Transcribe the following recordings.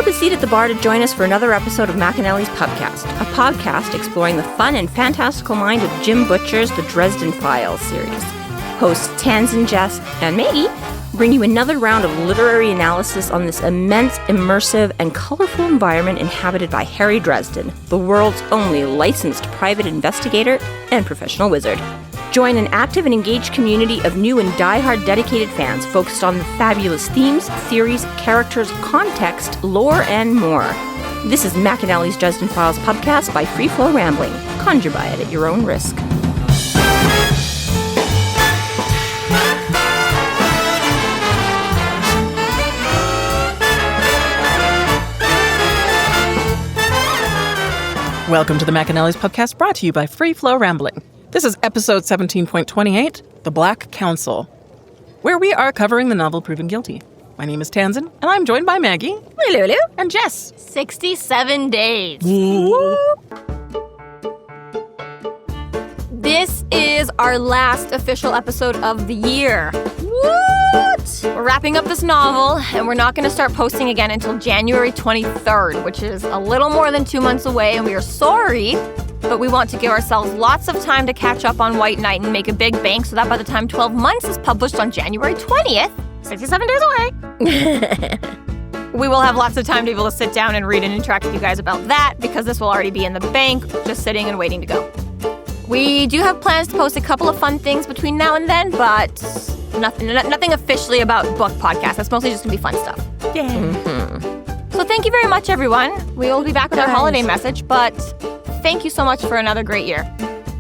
up a seat at the bar to join us for another episode of McAnally's Pubcast, a podcast exploring the fun and fantastical mind of Jim Butcher's The Dresden Files series. Hosts Tanzan, Jess, and Maggie bring you another round of literary analysis on this immense, immersive, and colorful environment inhabited by Harry Dresden, the world's only licensed private investigator and professional wizard. Join an active and engaged community of new and die-hard dedicated fans focused on the fabulous themes, theories, characters, context, lore, and more. This is McAnally's Dresden Files Pubcast by Free Flow Rambling. Conjure by it at your own risk. Welcome to the McAnally's Pubcast, brought to you by Free Flow Rambling. This is episode 17.28, The Black Council, where we are covering the novel Proven Guilty. My name is Tanzan, and I'm joined by Maggie, Hello. and Jess. 67 days. This is our last official episode of the year. What? We're wrapping up this novel, and we're not going to start posting again until January 23rd, which is a little more than 2 months away, and we are sorry, but we want to give ourselves lots of time to catch up on White Knight and make a big bank so that by the time 12 months is published on January 20th, 67 days away, we will have lots of time to be able to sit down and read and interact with you guys about that, because this will already be in the bank, just sitting and waiting to go. We do have plans to post a couple of fun things between now and then, but nothing officially about book podcast. That's mostly just going to be fun stuff. Yeah. Mm-hmm. So thank you very much, everyone. We will be back with our holiday message, but thank you so much for another great year.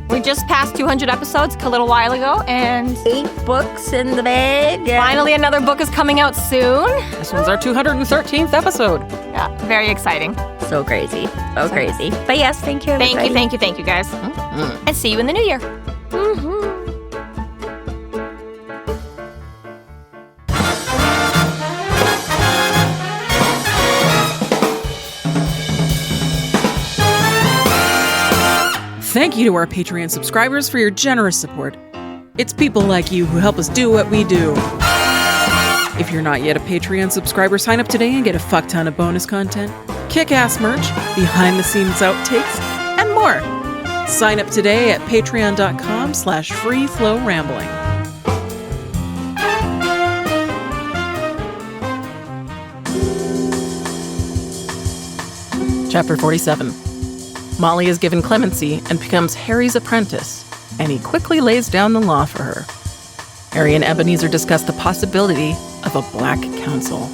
We just passed 200 episodes a little while ago, and 8 books in the bag. Finally another book is coming out soon. This one's our 213th episode. Yeah, very exciting. So crazy. So crazy. But yes, thank you, everybody. Thank you, guys. Mm-hmm. And see you in the new year. Thank you to our Patreon subscribers for your generous support. It's people like you who help us do what we do. If you're not yet a Patreon subscriber, sign up today and get a fuck ton of bonus content, kick-ass merch, behind-the-scenes outtakes, and more. Sign up today at patreon.com/freeflowrambling. Chapter 47. Molly is given clemency and becomes Harry's apprentice, and he quickly lays down the law for her. Harry and Ebenezar discuss the possibility of a Black Council.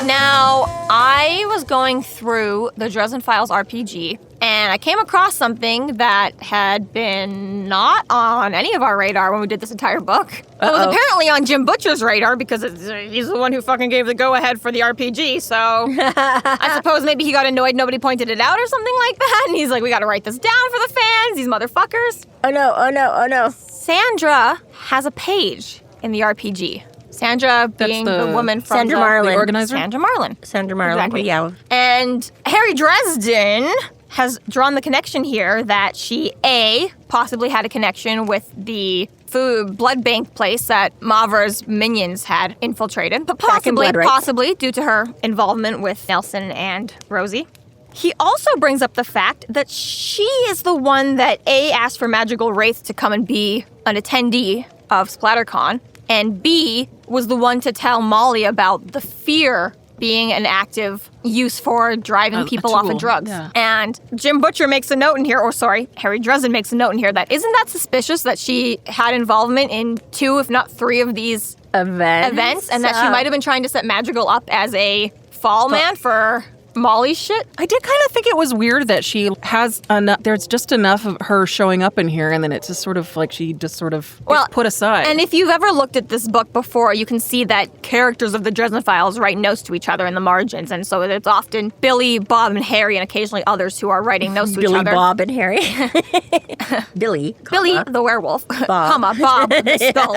Now, I was going through the Dresden Files RPG, and I came across something that had been not on any of our radar when we did this entire book. It was apparently on Jim Butcher's radar, because he's the one who fucking gave the go-ahead for the RPG, so I suppose maybe he got annoyed nobody pointed it out or something like that, and he's like, we gotta write this down for the fans, these motherfuckers. Oh no. Sandra has a page in the RPG. Sandra being the woman from Sandra Marlin. The organizer? Sandra Marlin. Exactly. Yeah. And Harry Dresden has drawn the connection here that she, A, possibly had a connection with the food blood bank place that Mavra's minions had infiltrated, but possibly due to her involvement with Nelson and Rosie. He also brings up the fact that she is the one that, A, asked for Magical Wraith to come and be an attendee of SplatterCon, and B, was the one to tell Molly about the fear being an active use for driving people off of drugs. Yeah. And Jim Butcher makes a note in here, Harry Dresden makes a note in here that isn't that suspicious that she had involvement in 2, if not 3 of these events, and that she might have been trying to set Madrigal up as a fall man for Molly's shit? I did kind of think it was weird that she has there's just enough of her showing up in here, and then it's just sort of like she just sort of gets put aside. And if you've ever looked at this book before, you can see that characters of the Dresden Files write notes to each other in the margins, and so it's often Billy, Bob, and Harry, and occasionally others who are writing notes to each other. Billy, Bob, and Harry. Billy, the werewolf, Bob the skull,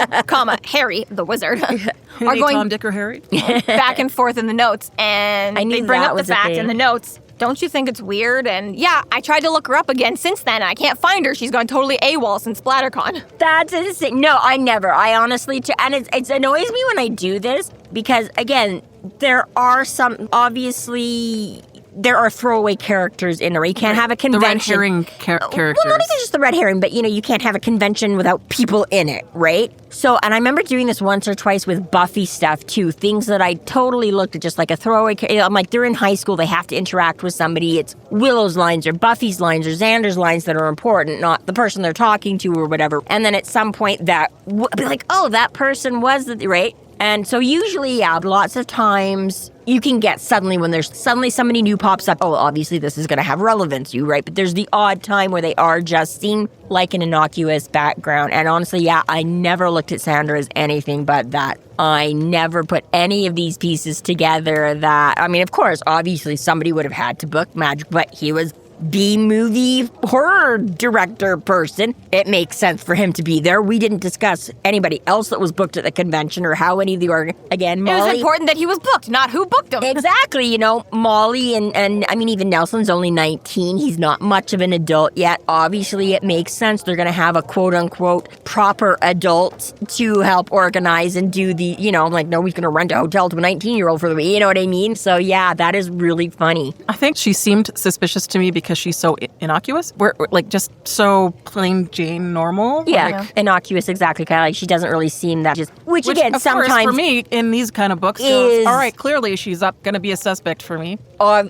Harry the wizard, are going Tom, Dick, or Harry back and forth in the notes, and they bring up the fact in the notes. Don't you think it's weird? And yeah, I tried to look her up again since then, and I can't find her. She's gone totally AWOL since SplatterCon. That's insane. No, I never. I honestly, and it annoys me when I do this, because, again, there are some, obviously, there are throwaway characters in there. You can't have a convention. The red herring characters. Well, not even just the red herring, but, you can't have a convention without people in it, right? So, and I remember doing this once or twice with Buffy stuff, too. Things that I totally looked at just like a throwaway. I'm like, they're in high school. They have to interact with somebody. It's Willow's lines or Buffy's lines or Xander's lines that are important, not the person they're talking to or whatever. And then at some point that, be like, oh, that person was the, right? And so usually, yeah, lots of times you can get suddenly when there's suddenly somebody new pops up. Oh, obviously this is going to have relevance to you, right? But there's the odd time where they are just seen like an innocuous background. And honestly, yeah, I never looked at Sandra as anything but that. I never put any of these pieces together that, I mean, of course, obviously somebody would have had to book Magic, but he was B-movie horror director person. It makes sense for him to be there. We didn't discuss anybody else that was booked at the convention or how any of the again, Molly. It was important that he was booked, not who booked him. Exactly, Molly and I mean, even Nelson's only 19. He's not much of an adult yet. Obviously, it makes sense. They're going to have a quote-unquote proper adult to help organize and do the, like, no, he's going to rent a hotel to a 19-year-old for the week. You know what I mean? So, yeah, that is really funny. I think she seemed suspicious to me because she's so innocuous. We're like just so plain Jane normal. Yeah, innocuous, exactly. Kind of like she doesn't really seem that which again, of sometimes course, for me in these kind of books goes, all right, clearly she's going to be a suspect for me.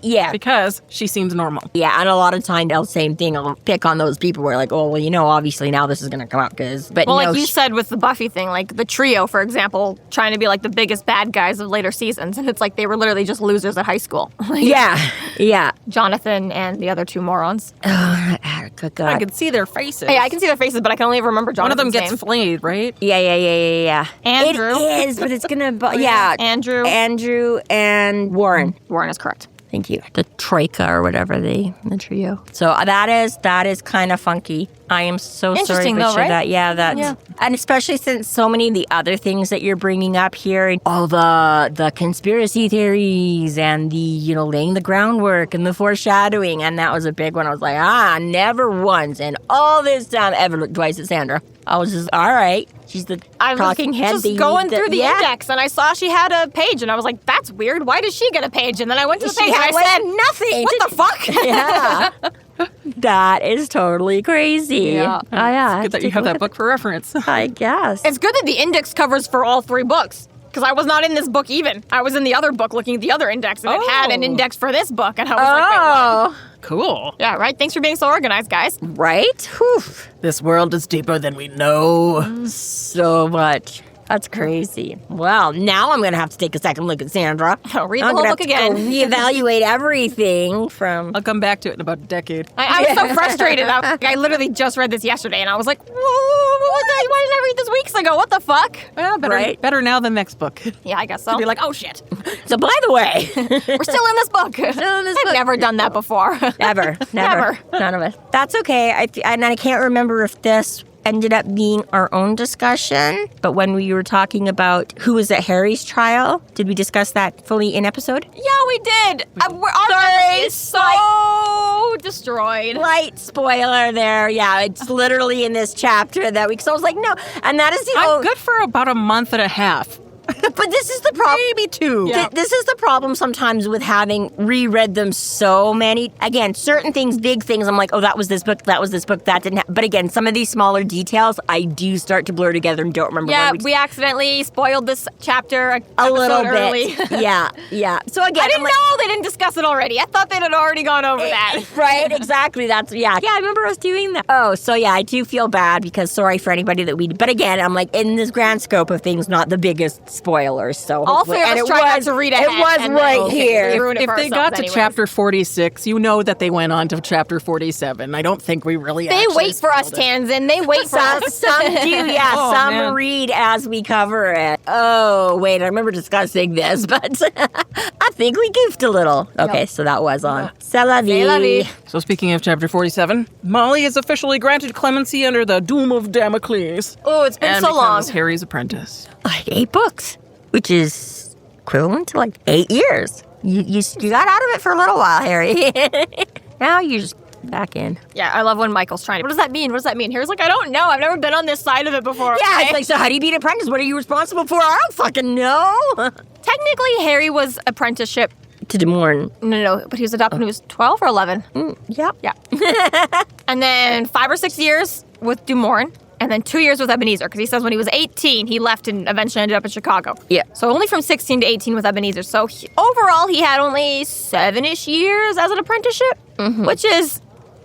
Yeah. Because she seems normal. Yeah, and a lot of times they'll same thing. I'll pick on those people where like, oh, well, obviously now this is going to come out but well, like you said with the Buffy thing, like the trio, for example, trying to be like the biggest bad guys of later seasons, and it's like they were literally just losers at high school. Yeah. Jonathan and the other two morons. God. I can see their faces. Yeah, I can see their faces, but I can only remember Jonathan's One of them gets name. flayed, right? Yeah. Andrew. It is, but it's going to... Yeah. Andrew and Warren. Warren is correct. Thank you. The troika or whatever, the trio. So that is kind of funky. I am so sorry Interesting, to though, right? that. Yeah. And especially since so many of the other things that you're bringing up here, all the conspiracy theories and the, laying the groundwork and the foreshadowing, and that was a big one. I was like, never once in all this time ever looked twice at Sandra. I was just, all right. She's the talking head. I was just going through the index, and I saw she had a page, and I was like, that's weird. Why does she get a page? And then I went to the page, and I said, nothing. What the fuck? Yeah. That is totally crazy. Yeah. Oh, yeah. It's good that you have that book for reference. I guess. It's good that the index covers for all three books. Because I was not in this book even. I was in the other book looking at the other index, and it had an index for this book. And I was like, wait, what? Cool. Yeah, right? Thanks for being so organized, guys. Right? Whew. This world is deeper than we know. So much. That's crazy. Well, now I'm going to have to take a second look at Sandra. I'll read the whole book again. Reevaluate everything from... I'll come back to it in about a decade. I was so frustrated. I literally just read this yesterday, and I was like, why didn't I read this weeks ago? What the fuck? Well, better now than next book. Yeah, I guess so. Be like, oh, shit. So, by the way... We're still in this book. I've never done that before. Never. None of us. That's okay. I can't remember if this ended up being our own discussion, but when we were talking about who was at Harry's trial, did we discuss that fully in episode? Yeah, we did. Our memory is so destroyed. Light spoiler there. Yeah, it's literally in this chapter that week. So I was like, no. And that is I'm good for about a month and a half. But this is the problem. Maybe 2. Yeah. This is the problem sometimes with having reread them so many. Again, certain things, big things, I'm like, oh, that was this book, that didn't happen. But again, some of these smaller details, I do start to blur together and don't remember. Yeah, we accidentally spoiled this chapter a little early. bit. Yeah. So again, I didn't know they didn't discuss it already. I thought they had already gone over that. Right, exactly. Yeah, I remember us doing that. Oh, so yeah, I do feel bad because sorry for anybody that but again, I'm like, in this grand scope of things, not the biggest spoilers. So all three of us tried not to read ahead. It was right here. If they got to chapter 46, you know that they went on to chapter 47. I don't think we really. They wait for us, Tanzan. They wait for us. Some do, yeah. Oh, some man. read as we cover it. Oh, wait, I remember discussing this, but I think we goofed a little. Okay, so that was on. C'est la vie. So speaking of chapter 47, Molly is officially granted clemency under the Doom of Damocles. Oh, it's been and so long. becomes Harry's apprentice. Like 8 books, which is equivalent to like 8 years. You got out of it for a little while, Harry. Now you're just back in. Yeah, I love when Michael's trying to, what does that mean? What does that mean? Harry's like, I don't know. I've never been on this side of it before. Yeah, it's like, so how do you be an apprentice? What are you responsible for? I don't fucking know. Technically, Harry was apprenticeship. To Des Moines. No, but he was adopted when he was 12 or 11. Yeah. And then 5 or 6 years with Des Moines. And then 2 years with Ebenezer, because he says when he was 18, he left and eventually ended up in Chicago. Yeah. So only from 16 to 18 with Ebenezer. So overall, he had only 7-ish years as an apprenticeship, which is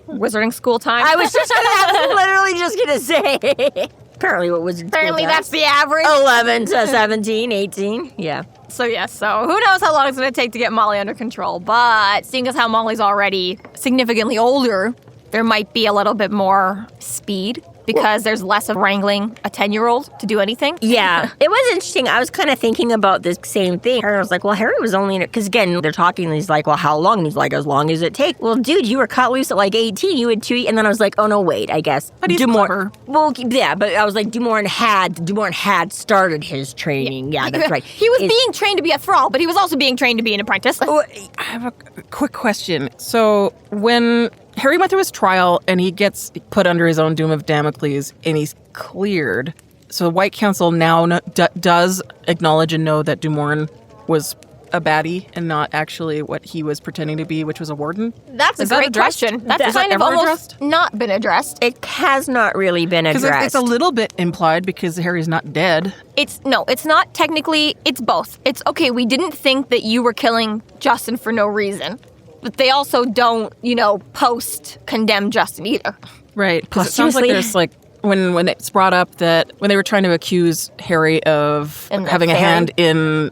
wizarding school time. I was literally just going to say. Apparently what was Apparently that's the average. 11 to 17, 18. Yeah. So who knows how long it's going to take to get Molly under control. But seeing as how Molly's already significantly older, there might be a little bit more speed. Because there's less of wrangling a 10-year-old to do anything. Yeah. It was interesting. I was kind of thinking about this same thing. Harry was like, well, Harry was only in it. Because again, they're talking and he's like, well, how long? And he's like, as long as it takes. Well, dude, you were cut loose at like 18. You had 2. And then I was like, oh, no, wait, I guess. But he's clever. Well, yeah, but I was like, Des Moines had started his training. Yeah, that's right. He was being trained to be a thrall, but he was also being trained to be an apprentice. I have a quick question. So when Harry went through his trial and he gets put under his own doom of Damocles and he's cleared. So the White Council now does acknowledge and know that Des Moines was a baddie and not actually what he was pretending to be, which was a warden? That's a great question. That's kind of almost not been addressed. It has not really been addressed. Because it's a little bit implied because Harry's not dead. It's not technically, it's both. It's, okay, we didn't think that you were killing Justin for no reason. But they also don't, post-condemn Justin either. Right. Because it sounds like there's when it's brought up that when they were trying to accuse Harry of having a hand in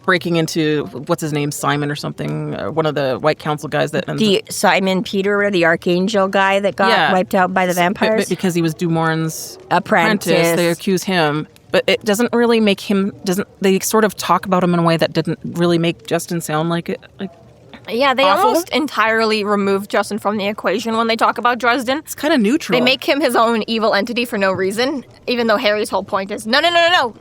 breaking into, what's his name, Simon or something, one of the White Council guys that... Simon Peter, the Archangel guy that got wiped out by the vampires? Because he was Des Moines' apprentice. They accuse him. But it doesn't really make him... They sort of talk about him in a way that didn't really make Justin sound like it... Yeah, they awful. Almost entirely removed Justin from the equation when they talk about Dresden. It's kind of neutral. They make him his own evil entity for no reason, even though Harry's whole point is, no.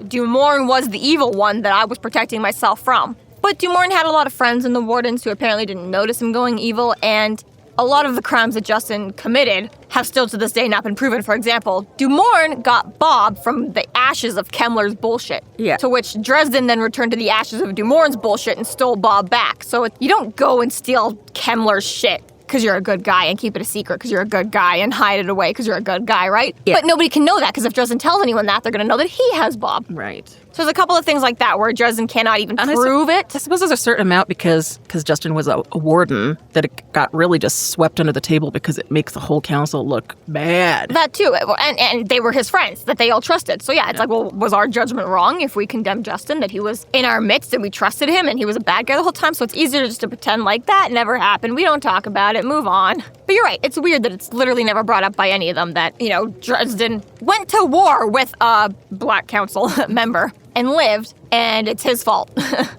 Des Moines was the evil one that I was protecting myself from. But Des Moines had a lot of friends in the Wardens who apparently didn't notice him going evil, and a lot of the crimes that Justin committed have still to this day not been proven. For example, Des Moines got Bob from the ashes of Kemmler's bullshit. Yeah. To which Dresden then returned to the ashes of Des Moines' bullshit and stole Bob back. So you don't go and steal Kemmler's shit because you're a good guy and keep it a secret because you're a good guy and hide it away because you're a good guy, right? Yeah. But nobody can know that because if Dresden tells anyone that, they're going to know that he has Bob. Right. So there's a couple of things like that where Dresden cannot even prove it. I suppose there's a certain amount because Justin was a warden that it got really just swept under the table because it makes the whole council look bad. That too. And they were his friends that they all trusted. So yeah, it's like, well, was our judgment wrong if we condemned Justin, that he was in our midst and we trusted him and he was a bad guy the whole time? So it's easier just to pretend like that never happened. We don't talk about it. Move on. But you're right. It's weird that it's literally never brought up by any of them that, Dresden went to war with a Black Council member and lived, and it's his fault.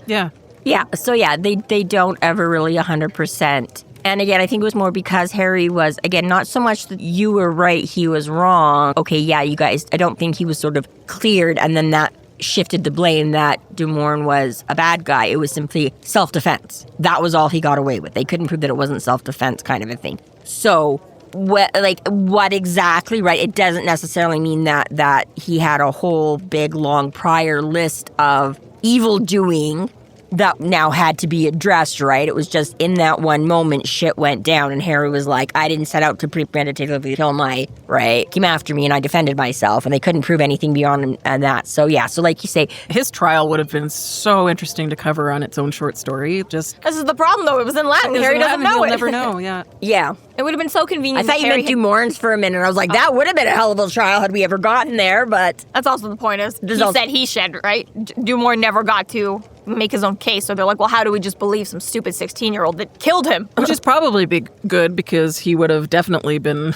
Yeah. Yeah, so they don't ever really 100%. And again, I think it was more because Harry was, again, not so much that you were right, he was wrong. Okay, yeah, you guys, I don't think he was sort of cleared, and then that shifted the blame that Des Moines was a bad guy. It was simply self-defense. That was all he got away with. They couldn't prove that it wasn't self-defense kind of a thing. So... What exactly, right? It doesn't necessarily mean that he had a whole big, long prior list of evil doing that now had to be addressed, right? It was just in that one moment, shit went down, and Harry was like, I didn't set out to premeditatively kill my, right? Came after me, and I defended myself, and they couldn't prove anything beyond that. So yeah, so like you say... His trial would have been so interesting to cover on its own short story. This is the problem, though. It was in Latin. Harry doesn't know it. You'll never know, yeah. Yeah. It would have been so convenient. I thought you meant Des Moines for a minute. I was like, that would have been a hell of a trial had we ever gotten there, but... That's also the point is, he said he should, right? Des Moines never got to make his own case, so they're like, well, how do we just believe some stupid 16-year-old that killed him? Which is probably be good because he would have definitely been...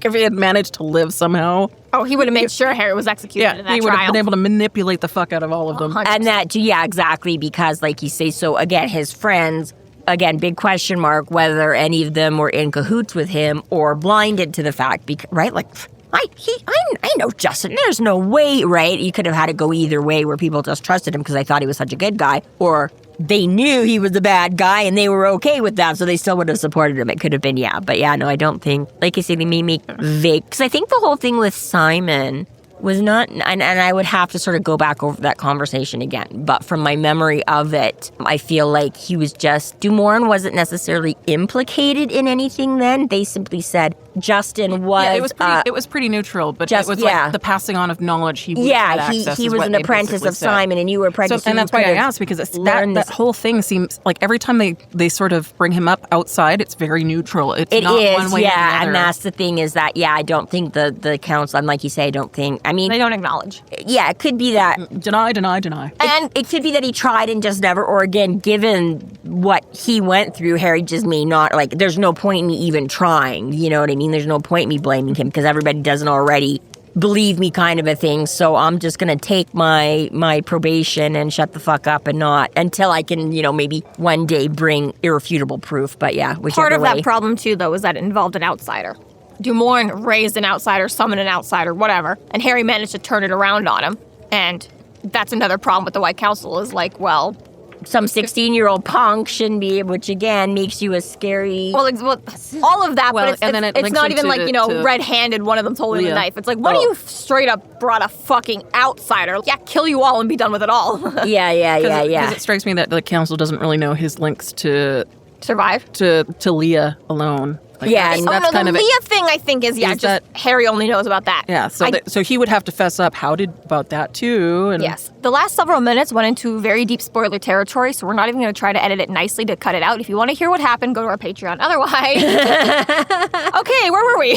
if he had managed to live somehow. Oh, he would have made sure Harry was executed in that trial. He would have been able to manipulate the fuck out of all of them. 100%. And that, yeah, exactly, because like you say, so again, his friends... Again, big question mark whether any of them were in cahoots with him or blinded to the fact, right? Like, I know Justin. There's no way, right? You could have had it go either way where people just trusted him because they thought he was such a good guy, or they knew he was the bad guy and they were okay with that, so they still would have supported him. It could have been, yeah. But yeah, no, I don't think, like I said, they made me vague. Because I think the whole thing with Simon was not, and I would have to sort of go back over that conversation again. But from my memory of it, I feel like he was just, Dumoulin wasn't necessarily implicated in anything then. They simply said Justin was... Yeah, it was pretty neutral, but it was like the passing on of knowledge. He was an apprentice of Simon, and you were apprentice. So, and that's why I asked, because that whole thing seems like every time they sort of bring him up outside, it's very neutral. It's not one way or the other. And that's the thing is that, I don't think the council, and like you say, I don't think, they don't acknowledge. Yeah, it could be that. Deny. And it could be that he tried and just never, or again, given what he went through, Harry just may not, like, there's no point in me even trying, you know what I mean? There's no point in me blaming him because everybody doesn't already believe me kind of a thing, so I'm just going to take my probation and shut the fuck up and not, until I can, maybe one day bring irrefutable proof, but yeah, whichever Part of way. that problem, too, though, is that it involved an outsider. Dumoulin raised an outsider, summoned an outsider, whatever, and Harry managed to turn it around on him. And that's another problem with the White Council is like, well... Some 16-year-old punk shouldn't be, which again makes you a scary... Well, all of that, but it's not even like, red-handed, one of them's holding a knife. It's like, what do you straight up brought a fucking outsider? Yeah, kill you all and be done with it all. Yeah. Because it strikes me that the council doesn't really know his links to... Survive? To Leah alone. And that's kind of Leah thing, I think, is Harry only knows about that. Yeah, so he would have to fess up about that, too. And yes. The last several minutes went into very deep spoiler territory, so we're not even going to try to edit it nicely to cut it out. If you want to hear what happened, go to our Patreon. Otherwise... Okay, where were we?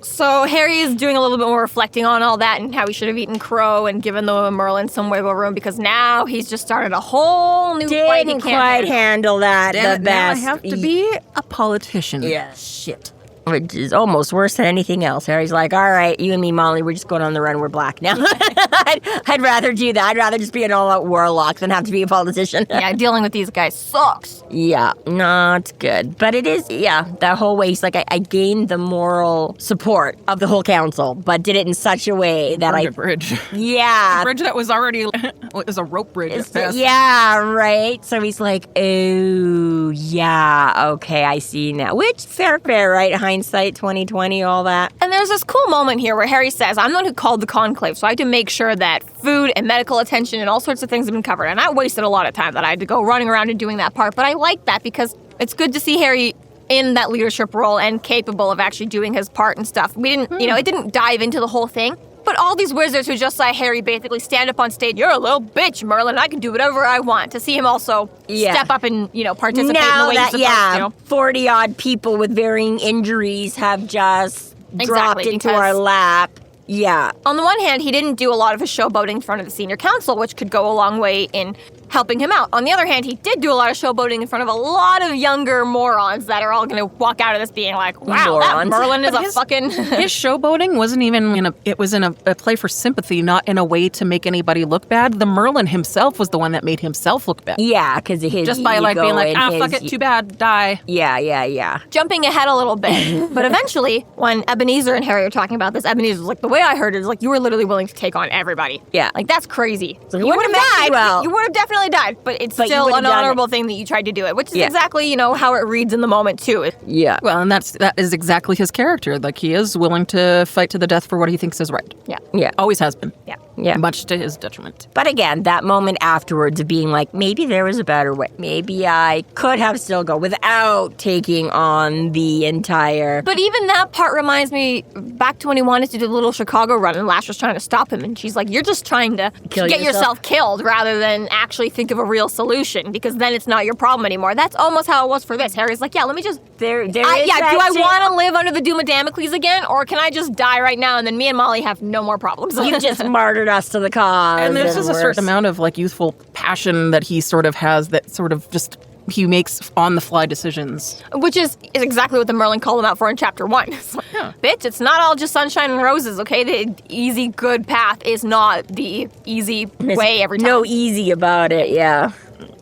So Harry is doing a little bit more reflecting on all that and how he should have eaten crow and given the Merlin some wiggle room, because now he's just started a whole new fight. Didn't quite handle that the best. Now I have to be a politician. Yeah, shit. Which is almost worse than anything else. Harry's like, all right, you and me, Molly, we're just going on the run. We're black now. I'd rather do that. I'd rather just be an all-out warlock than have to be a politician. Yeah, dealing with these guys sucks. Yeah, not good. But it is, that whole way. He's like, I gained the moral support of the whole council, but did it in such a way that a bridge. Yeah. A bridge that was already, it was a rope bridge. Yeah, right? So he's like, oh, yeah, okay, I see now. Which, fair, right? Hindsight 2020, all that. And there's this cool moment here where Harry says, I'm the one who called the conclave, so I had to make sure that food and medical attention and all sorts of things have been covered. And I wasted a lot of time that I had to go running around and doing that part. But I like that because it's good to see Harry in that leadership role and capable of actually doing his part and stuff. We didn't, it didn't dive into the whole thing. But all these wizards who just saw Harry basically stand up on stage, you're a little bitch, Merlin, I can do whatever I want. To see him also step up and, participate now in the way he's supposed to. 40-odd people with varying injuries have just dropped into our lap. Yeah. On the one hand, he didn't do a lot of his showboating in front of the senior council, which could go a long way in helping him out. On the other hand, he did do a lot of showboating in front of a lot of younger morons that are all going to walk out of this being like, wow, that Merlin is a fucking... His showboating wasn't even it was in a play for sympathy, not in a way to make anybody look bad. The Merlin himself was the one that made himself look bad. Yeah, because of his just by being like, fuck it, too bad, die. Yeah. Jumping ahead a little bit. But eventually, when Ebenezer and Harry are talking about this, Ebenezer was like, the way I heard it is like, you were literally willing to take on everybody. Yeah. Like, that's crazy. So you would have died. Well. You would have definitely died, but it's still an honorable thing that you tried to do it, which is exactly, how it reads in the moment, too. Yeah. Well, and that is exactly his character. Like, he is willing to fight to the death for what he thinks is right. Yeah. Always has been. Yeah. Much to his detriment. But again, that moment afterwards of being like, maybe there was a better way. Maybe I could have still go without taking on the entire... But even that part reminds me back to when he wanted to do the little Chicago run and Lash was trying to stop him. And she's like, you're just trying to get yourself killed rather than actually think of a real solution, because then it's not your problem anymore. That's almost how it was for this. Harry's like, let me just... Do I want to live under the doom of Damocles again, or can I just die right now and then me and Molly have no more problems? You just martyred us to the cause. And there's just a certain amount of youthful passion that he sort of has that sort of just... he makes on-the-fly decisions. Which is exactly what the Merlin called him out for in Chapter 1. It's like, bitch, it's not all just sunshine and roses, okay? The easy, good path is not the easy way every time. No easy about it, yeah.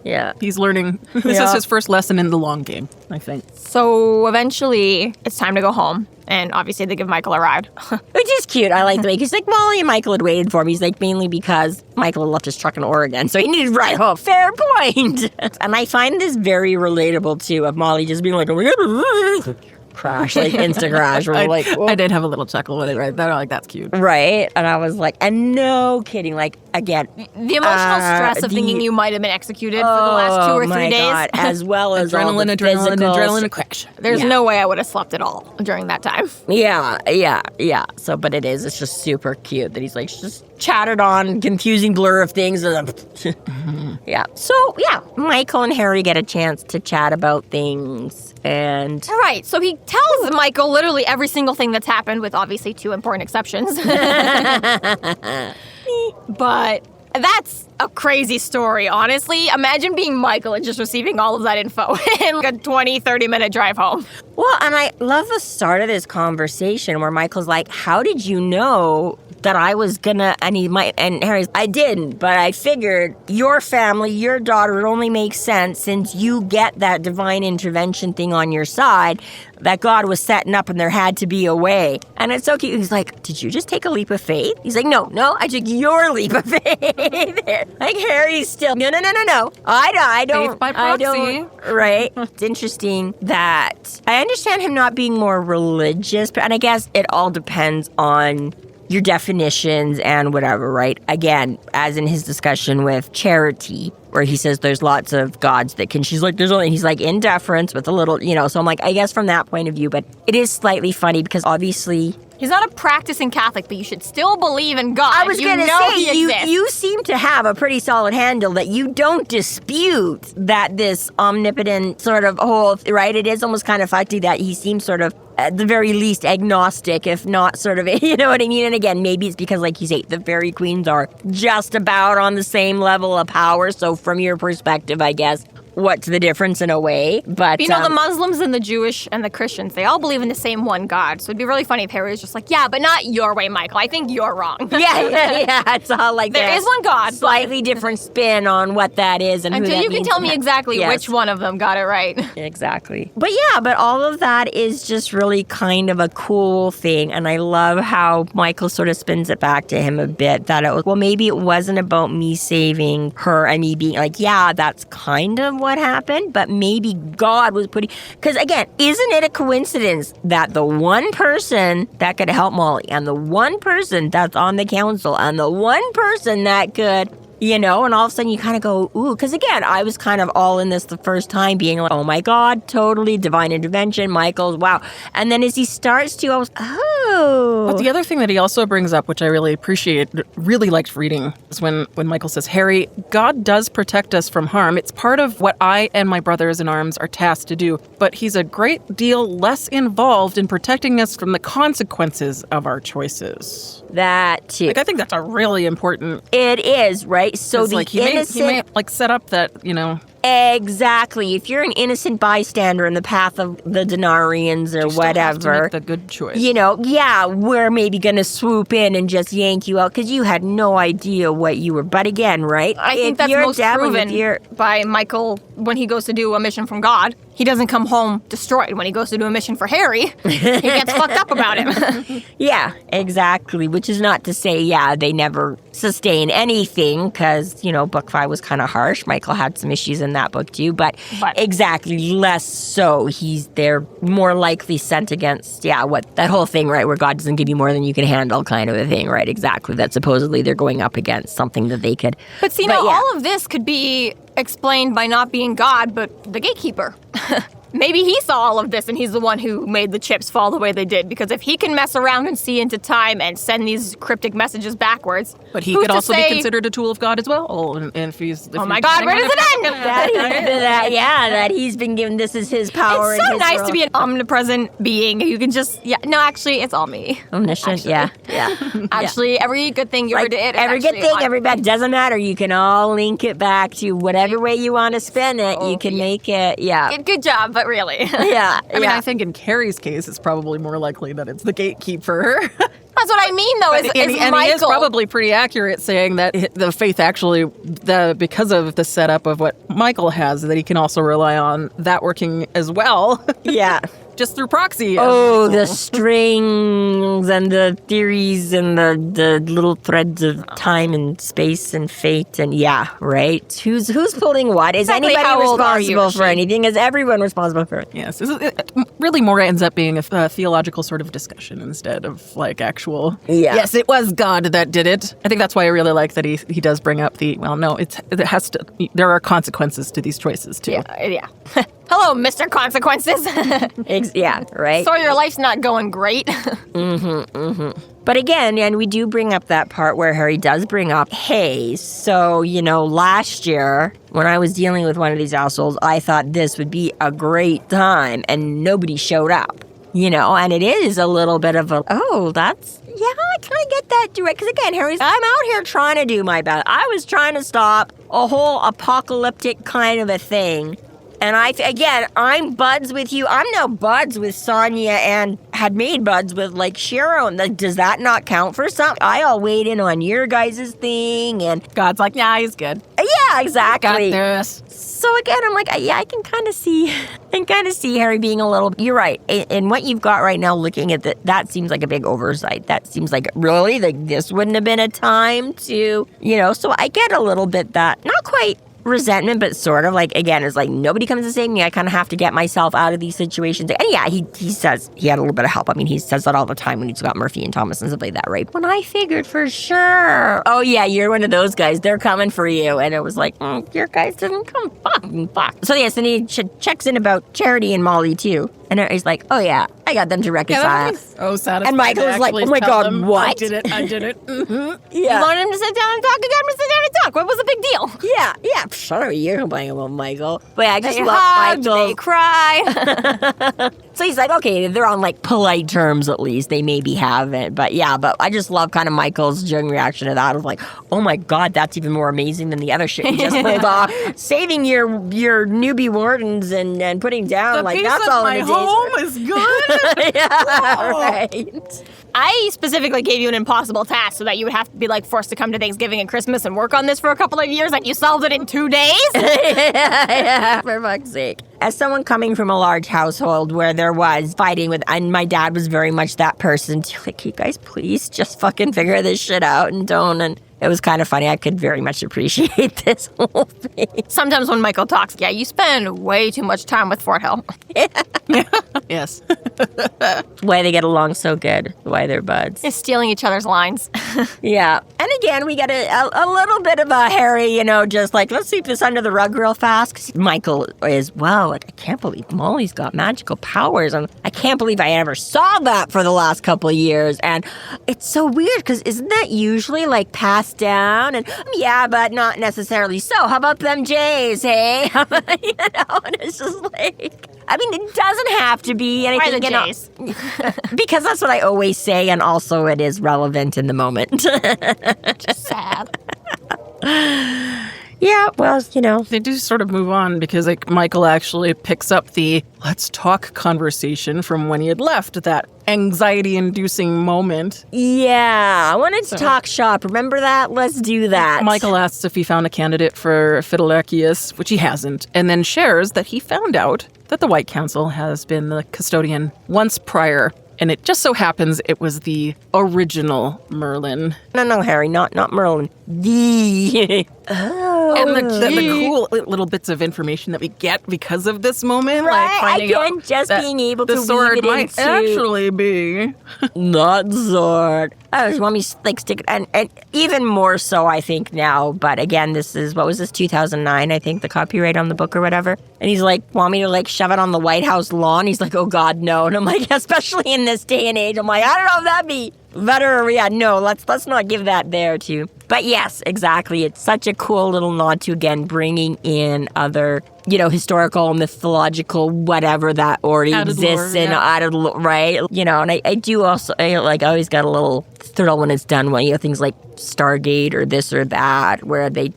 Yeah. He's learning. This is his first lesson in the long game, I think. So eventually, it's time to go home. And obviously, they give Michael a ride. Which is cute. I like the way, because like Molly and Michael had waited for him. He's like, mainly because Michael had left his truck in Oregon, so he needed to ride home. Fair point. And I find this very relatable, too, of Molly just being like, oh my God. Crash, like instant crash. I did have a little chuckle with it right there. Like, that's cute. Right? And I was like, and no kidding, like, again. The emotional stress of thinking you might have been executed for the last 2 or 3 days. God, as well as adrenaline crash. There's no way I would have slept at all during that time. Yeah. So, but it's just super cute that he's like, just chatted on, confusing blur of things. Yeah. So, yeah, Michael and Harry get a chance to chat about things. And all right, so he tells Michael literally every single thing that's happened, with obviously 2 important exceptions. But that's a crazy story, honestly. Imagine being Michael and just receiving all of that info in like a 20, 30-minute drive home. Well, and I love the start of this conversation where Michael's like, how did you know that I was gonna, and Harry's, I didn't, but I figured your family, your daughter, it only makes sense since you get that divine intervention thing on your side that God was setting up and there had to be a way. And it's so cute. He's like, did you just take a leap of faith? He's like, no, I took your leap of faith. Like Harry's still, no. I don't. Faith by proxy. Right? It's interesting that I understand him not being more religious, and I guess it all depends on your definitions and whatever, right? Again, as in his discussion with Charity, where he says there's lots of gods that can, she's like, there's only, he's like, in deference with a little, so I'm like, I guess from that point of view, but it is slightly funny because obviously he's not a practicing Catholic, but you should still believe in God. I was going to say, you seem to have a pretty solid handle that you don't dispute that this omnipotent sort of whole, right? It is almost kind of funny that he seems sort of, at the very least, agnostic, if not sort of, you know what I mean? And again, maybe it's because, like you say, the fairy queens are just about on the same level of power. So from your perspective, I guess, what's the difference in a way? But the Muslims and the Jewish and the Christians, they all believe in the same one God. So it'd be really funny if Harry was just like, yeah, but not your way, Michael. I think you're wrong. Yeah. It's all like there is one God. Slightly different spin on what that is and until who that you can tell me exactly which one of them got it right. Exactly. But all of that is just really kind of a cool thing. And I love how Michael sort of spins it back to him a bit that it was, well, maybe it wasn't about me saving her and me being like, yeah, that's kind of what happened, but maybe God was putting, because again, isn't it a coincidence that the one person that could help Molly and the one person that's on the council and the one person that could, and all of a sudden you kind of go, ooh, because again, I was kind of all in this the first time being like, oh my God, totally divine intervention, Michael's, wow. And then as he starts to, I was, oh. But the other thing that he also brings up, which I really appreciate, really liked reading, is when Michael says, Harry, God does protect us from harm. It's part of what I and my brothers in arms are tasked to do, but he's a great deal less involved in protecting us from the consequences of our choices. That too. I think that's a really important. It is, right? So the innocent, he may set up that, Exactly. If you're an innocent bystander in the path of the Denarians or whatever, to make the good choice. We're maybe going to swoop in and just yank you out because you had no idea what you were. But again, right? I think that's most proven by Michael when he goes to do a mission from God. He doesn't come home destroyed. When he goes to do a mission for Harry, he gets fucked up about it. Yeah, exactly. Which is not to say, they never sustain anything because, book 5 was kind of harsh. Michael had some issues in that book too, but exactly less so. They're more likely sent against, what that whole thing, right, where God doesn't give you more than you can handle kind of a thing, right? Exactly. That supposedly they're going up against something that they could. But see, all of this could be explained by not being God, but the gatekeeper. Maybe he saw all of this and he's the one who made the chips fall the way they did. Because if he can mess around and see into time and send these cryptic messages backwards, but he could also be considered a tool of God as well. And if he's, my God, where does it end? that he's been given. This is his power. It's so nice to be an omnipresent being. You can just actually, it's all me. Omniscient. Actually. Actually, every good thing you ever did. Every good thing, every bad doesn't matter. You can all link it back to whatever way you want to spin it. You can make it. Yeah. Good job. but really. Yeah. I mean, I think in Carrie's case, it's probably more likely that it's the gatekeeper. That's what I mean, though, is Michael. He is probably pretty accurate saying that the faith actually, because of the setup of what Michael has, that he can also rely on that working as well. Yeah. Just through proxy. Oh, the strings and the theories and the little threads of time and space and fate and right? Who's pulling what? Is Exactly. anybody How old are you, responsible for anything? Is everyone responsible for it? Yes. It really more ends up being a theological sort of discussion instead of like actual, yes, it was God that did it. I think that's why I really like that he does bring up there are consequences to these choices too. Yeah. Hello, Mr. Consequences. Yeah, right? So your life's not going great. But again, and we do bring up that part where Harry does bring up, hey, so, last year when I was dealing with one of these assholes, I thought this would be a great time and nobody showed up, and it is a little bit of can I get that direct? Because again, Harry's, I'm out here trying to do my best. I was trying to stop a whole apocalyptic kind of a thing. And I'm buds with you. I'm now buds with Sonia and had made buds with Sharon. Does that not count for something? I'll wait in on your guys' thing. And God's like, yeah, he's good. Yeah, exactly. Got this. So again, I'm like, I can kind of see Harry being a little, you're right. And what you've got right now looking at that seems like a big oversight. That seems like really this wouldn't have been a time to, so I get a little bit that, not quite resentment, but sort of again, it's nobody comes to save me. I kind of have to get myself out of these situations. And he says he had a little bit of help. I mean, he says that all the time when he's got Murphy and Thomas and stuff like that, right? When I figured for sure, oh yeah, you're one of those guys. They're coming for you. And it was your guys didn't come. Fuck. So yes, and he checks in about Charity and Molly too. And he's like, oh yeah, I got them to reconcile. Satisfied. And Michael was like, oh my God, what? I did it. Mm-hmm. Yeah. You wanted him to sit down and talk? You got him to sit down and talk. What was the big deal? Yeah. Sorry, you're complaining about Michael. But yeah, I just love Michael. They cry. So he's like, okay, they're on polite terms at least. They maybe haven't. But I just love kind of Michael's genuine reaction to that. I was like, oh my God, that's even more amazing than the other shit you just pulled off. Saving your newbie wardens and putting down, that's all in a day's home is good. Yeah, right. I specifically gave you an impossible task so that you would have to be forced to come to Thanksgiving and Christmas and work on this for a couple of years, and you solved it in 2 days? Yeah, for fuck's sake. As someone coming from a large household where there was fighting and my dad was very much that person, you guys please just fucking figure this shit out and don't, and it was kind of funny. I could very much appreciate this whole thing. Sometimes when Michael talks, you spend way too much time with Fort Hill. Yeah. Yes. Why they get along so good. Why they're buds. Just stealing each other's lines. Yeah. And again, we get a little bit of a Harry, just let's sweep this under the rug real fast. 'Cause Michael is, wow, I can't believe Molly's got magical powers. And I can't believe I ever saw that for the last couple of years. And it's so weird because isn't that usually passed down? And yeah, but not necessarily so. How about them Jays, hey? And it's just it doesn't have to be anything. Why the Jays? Because that's what I always say, and also it is relevant in the moment. Just sad. Yeah, well, They do sort of move on because Michael actually picks up the let's talk conversation from when he had left, that anxiety-inducing moment. Yeah, I wanted to talk shop. Remember that? Let's do that. Michael asks if he found a candidate for Fidelicius, which he hasn't, and then shares that he found out that the White Council has been the custodian once prior. And it just so happens it was the original Merlin. No, Harry, not Merlin. And the cool little bits of information that we get because of this moment, right, finding out just being able to the sword weave it might actually be not sword. I just want me stick it, and even more so, I think now. But again, this is 2009? I think the copyright on the book or whatever. And he's want me to shove it on the White House lawn. He's oh God, no. And I'm especially in this day and age. I'm I don't know if that'd be better or no. Let's not give that there too. But yes, exactly. It's such a cool little nod to, again, bringing in other, historical, mythological, whatever that already exists in added lore, right? And I do also, I always got a little thrill when it's done when, things like Stargate or this or that, where they,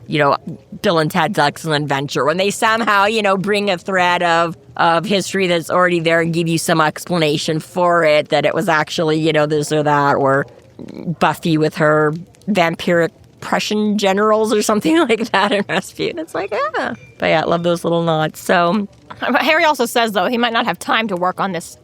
Bill and Ted's Excellent Adventure, when they somehow, bring a thread of of history that's already there and give you some explanation for it, that it was actually, this or that, or Buffy with her vampiric Prussian generals or something like that in Rasputin. It's like, yeah. But yeah, I love those little nods. So Harry also says, though, he might not have time to work on this.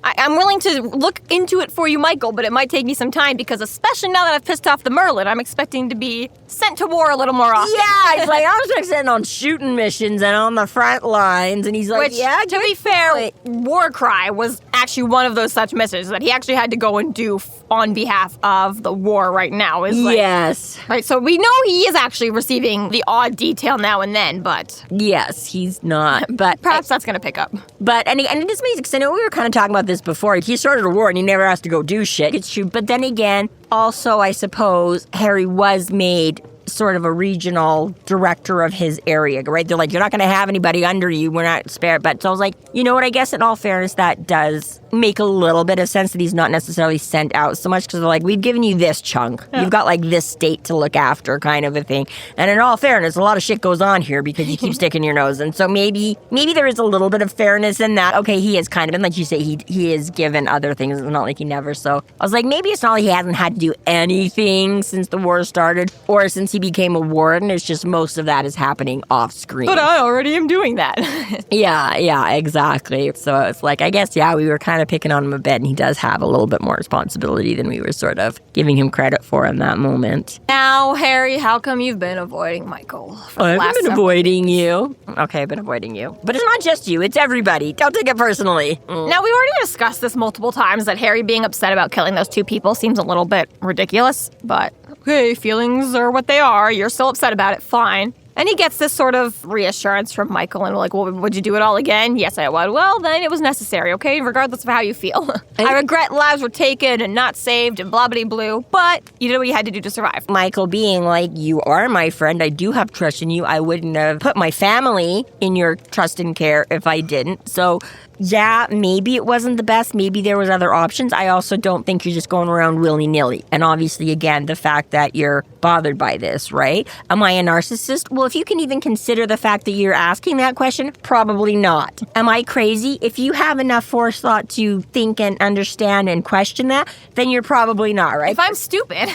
I'm willing to look into it for you, Michael, but it might take me some time because especially now that I've pissed off the Merlin, I'm expecting to be sent to war a little more often. Yeah, he's like, I was expecting on shooting missions and on the front lines, and he's like, Which, to be fair, Warcry was actually one of those such missions that he actually had to go and do on behalf of the war right now. Yes. Right, so we know he is actually receiving the odd detail now and then, but... Yes, he's not, but... Perhaps that's going to pick up. But, and it is amazing, because I know we were kind of talking about this before. He started a war and he never has to go do shit. It's true. But then again, also, I suppose Harry was made sort of a regional director of his area, right? They're like, you're not going to have anybody under you. We're not spared. But so I was like, you know what? I guess in all fairness, that does make a little bit of sense that he's not necessarily sent out so much because they're like, we've given you this chunk. Yeah. You've got like this state to look after kind of a thing. And in all fairness, a lot of shit goes on here because you keep sticking your nose. And so maybe there is a little bit of fairness in that. Okay, he is kind of, and like you say, he is given other things. It's not like he never. So I was like, maybe it's not like he hasn't had to do anything since the war started or since he became a warden. It's just most of that is happening off screen. But I already am doing that. Yeah, exactly. So it's like, I guess, yeah, we were kind of picking on him a bit, and he does have a little bit more responsibility than we were sort of giving him credit for in that moment. Now, Harry, how come you've been avoiding Michael? I've been avoiding you. Okay, I've been avoiding you. But it's not just you, it's everybody. Don't take it personally. Now, we already discussed this multiple times, that Harry being upset about killing those two people seems a little bit ridiculous, but okay, feelings are what they are. You're still upset about it, fine. And he gets this sort of reassurance from Michael, and we're like, well, would you do it all again? Yes, I would. Well, then it was necessary, okay? Regardless of how you feel. I regret lives were taken and not saved and blah, blah, blue, but you did what you had to do to survive. Michael being like, you are my friend. I do have trust in you. I wouldn't have put my family in your trust and care if I didn't. So, yeah, maybe it wasn't the best. Maybe there was other options. I also don't think you're just going around willy-nilly. And obviously, again, the fact that you're bothered by this, right? Am I a narcissist? Well, if you can even consider the fact that you're asking that question, probably not. Am I crazy? If you have enough forethought to think and understand and question that, then you're probably not, right? If I'm stupid.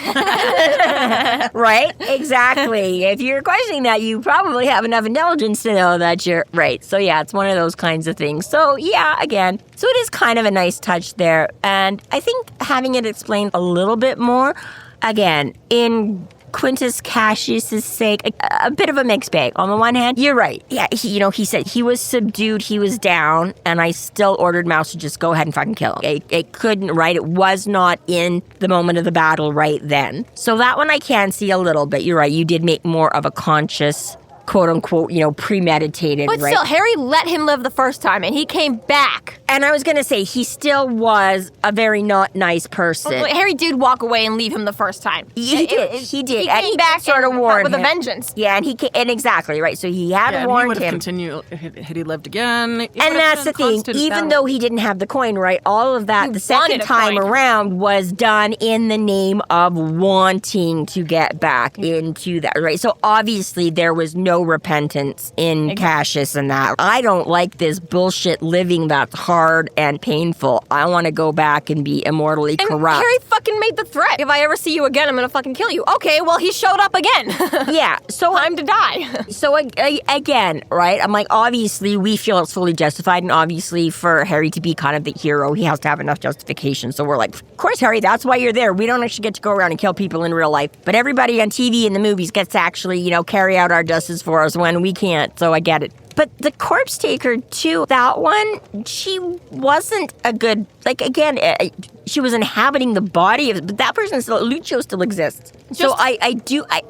Right? Exactly. If you're questioning that, you probably have enough intelligence to know that you're right. So yeah, it's one of those kinds of things. So yeah, again, so it is kind of a nice touch there. And I think having it explained a little bit more, again, in Quintus Cassius's sake, a bit of a mixed bag. On the one hand, you're right. Yeah, he said he was subdued, he was down, and I still ordered Mouse to just go ahead and fucking kill him. It couldn't, right? It was not in the moment of the battle right then. So that one I can see a little bit. You're right. You did make more of a conscious, quote-unquote, premeditated, but right? Still, Harry let him live the first time, and he came back. And I was going to say, he still was a very not nice person. Well, Harry did walk away and leave him the first time. He did. He came back sort of warned with him. a vengeance. Yeah, and exactly, right. So he had warned him. Continued, had he lived again. And that's the thing. Even though he didn't have the coin, right, all of that, the second time around, was done in the name of wanting to get back into that, right? So obviously there was no repentance in Cassius and that. I don't like this bullshit living that's hard and painful. I want to go back and be immortally corrupt. Harry fucking made the threat. If I ever see you again, I'm gonna fucking kill you. Okay, well, he showed up again. Yeah, so time to die. So again, right, I'm like, obviously we feel it's fully justified, and obviously for Harry to be kind of the hero, he has to have enough justification. So we're like, of course, Harry, that's why you're there. We don't actually get to go around and kill people in real life, but everybody on TV and the movies gets to actually, carry out our justice for us when we can't. So I get it. But the corpse taker, too, that one, she wasn't a good, again, she was inhabiting the body of, but that person still, Lucio still exists. So I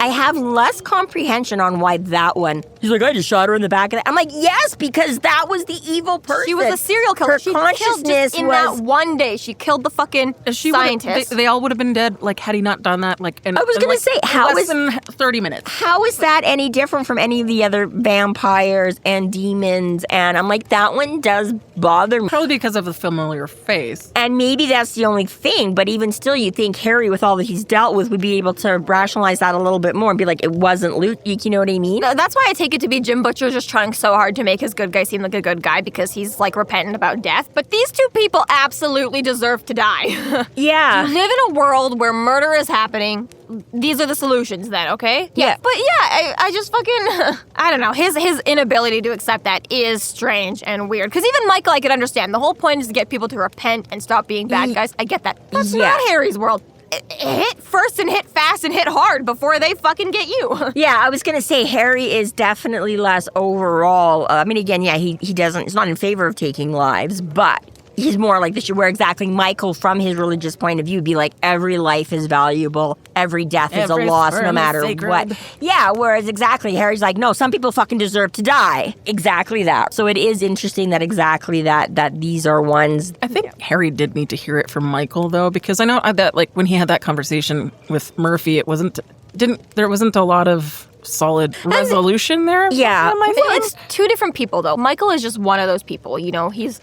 have less comprehension on why that one, he's like, I just shot her in the back of the, I'm like, yes, because that was the evil person. She was a serial killer. Her consciousness in that one day, she killed the fucking scientist. They all would have been dead, had he not done that, I was going to say, how less than 30 minutes. How is that any different from any of the other vampires and demons? And I'm like, that one does bother me. Probably because of the familiar face. And maybe that's the only thing, but even still, you think Harry, with all that he's dealt with, would be able to rationalize that a little bit more and be like, it wasn't loot. You know what I mean? That's why I take it to be Jim Butcher just trying so hard to make his good guy seem like a good guy because he's like repentant about death. But these two people absolutely deserve to die. Yeah. You live in a world where murder is happening. These are the solutions then, okay? Yeah. But yeah, I just fucking, I don't know. His inability to accept that is strange and weird. Because even Michael, I could understand. The whole point is to get people to repent and stop being bad guys. I get that. That's not Harry's world. Hit first and hit fast and hit hard before they fucking get you. Yeah, I was going to say Harry is definitely less overall. I mean, again, yeah, he's not in favor of taking lives, but he's more like this, where exactly Michael, from his religious point of view, be like, every life is valuable, every death is a loss, no matter what. Yeah, whereas exactly Harry's like, no, some people fucking deserve to die. Exactly that. So it is interesting that exactly that these are ones. I think Harry did need to hear it from Michael, though, because I know that, like, when he had that conversation with Murphy, there wasn't a lot of solid resolution there. Yeah. It's two different people, though. Michael is just one of those people, you know. He's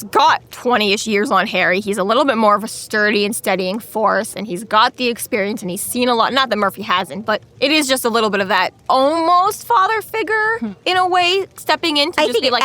got 20-ish years on Harry. He's a little bit more of a sturdy and steadying force, and he's got the experience, and he's seen a lot. Not that Murphy hasn't, but it is just a little bit of that almost father figure, in a way, stepping in to just be like,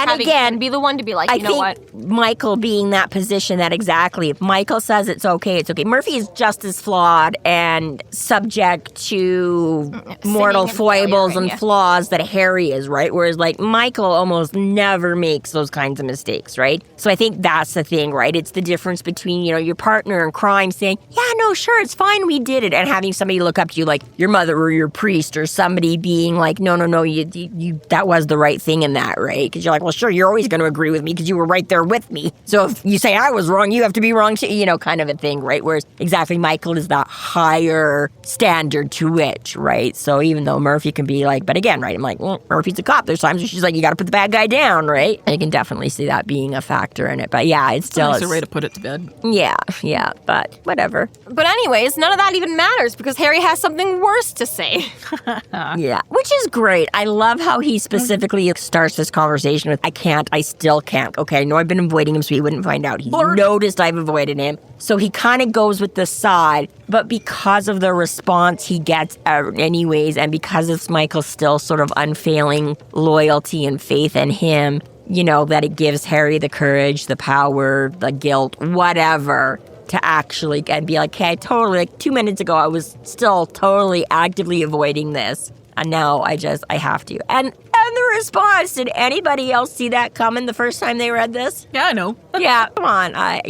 be the one to be like, you know what? Michael being that position, that exactly, if Michael says it's okay, it's okay. Murphy is just as flawed and subject to mortal foibles and flaws that Harry is, right? Whereas, like, Michael almost never makes those kinds of mistakes, right? So I think that's the thing, right? It's the difference between, you know, your partner in crime saying, yeah, no, sure, it's fine, we did it, and having somebody look up to you like your mother or your priest, or somebody being like, no, you that was the right thing in that, right? Because you're like, well, sure, you're always going to agree with me because you were right there with me. So if you say I was wrong, you have to be wrong too, you know, kind of a thing, right? Whereas exactly Michael is that higher standard to which, right? So even though Murphy can be like, but again, right, I'm like, well, Murphy's a cop. There's times where she's like, you got to put the bad guy down, right? I can definitely see that being a factor in it. But yeah, it's still... That's a way to put it to bed. Yeah, but whatever. But anyways, none of that even matters because Harry has something worse to say. Yeah, which is great. I love how he specifically starts this conversation with, I still can't. Okay, I know I've been avoiding him so he wouldn't find out. He's noticed I've avoided him. So he kind of goes with the side, but because of the response he gets anyways, and because it's Michael's still sort of unfailing loyalty and faith in him, you know, that it gives Harry the courage, the power, the guilt, whatever, to actually and be like, okay, like 2 minutes ago, I was still totally actively avoiding this. And now I have to. And the response, did anybody else see that coming the first time they read this? Yeah, I know. Yeah, come on. I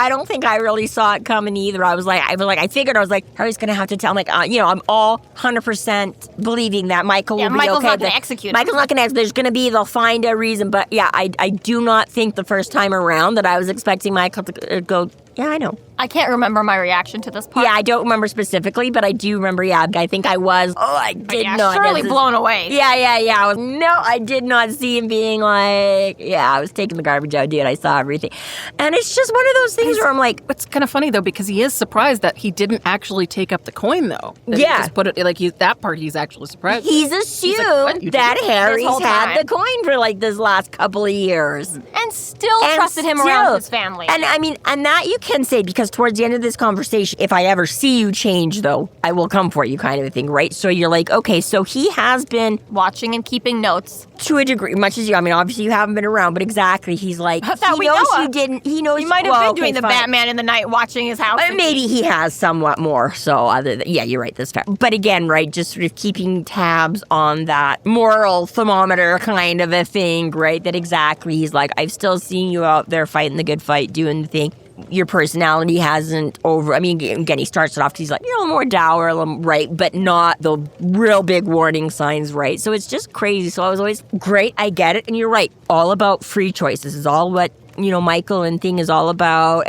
don't think I really saw it coming either. I figured Harry's going to have to tell him, like, you know, I'm all 100% believing that Michael will be Michael's okay. Not going to execute. Michael's not going to execute. There's going to be, they'll find a reason. But yeah, I do not think the first time around that I was expecting Michael to go, yeah, I know. I can't remember my reaction to this part. Yeah, I don't remember specifically, but I do remember, I think I was, I did not. Surely blown away. Yeah. I did not see him being like, I was taking the garbage out, dude. I saw everything. And it's just one of those things where I'm like... It's kind of funny, though, because he is surprised that he didn't actually take up the coin, though. That he just put it, like, that part he's actually surprised. He's assumed that Harry's had the coin for, like, this last couple of years. And still trusted him around his family. And, I mean, and that you can say, because towards the end of this conversation, if I ever see you change, though, I will come for you, kind of a thing, right? So you're like, okay, so he has been watching and keeping notes. To a degree, much as you, I mean, obviously you haven't been around, but exactly, he's like, he knows you didn't, he knows... He might have been doing the Batman in the night, watching his house. Maybe he has somewhat more, so you're right, that's fair. But again, right, just sort of keeping tabs on that moral thermometer kind of a thing, right? That exactly, he's like, I've still seen you out there fighting the good fight, doing the thing. Your personality hasn't I mean, again, he starts it off because he's like, you're a little more dour, right, but not the real big warning signs, right? So it's just crazy. So I was always, great, I get it. And you're right, all about free choice. This is all what, you know, Michael and thing is all about.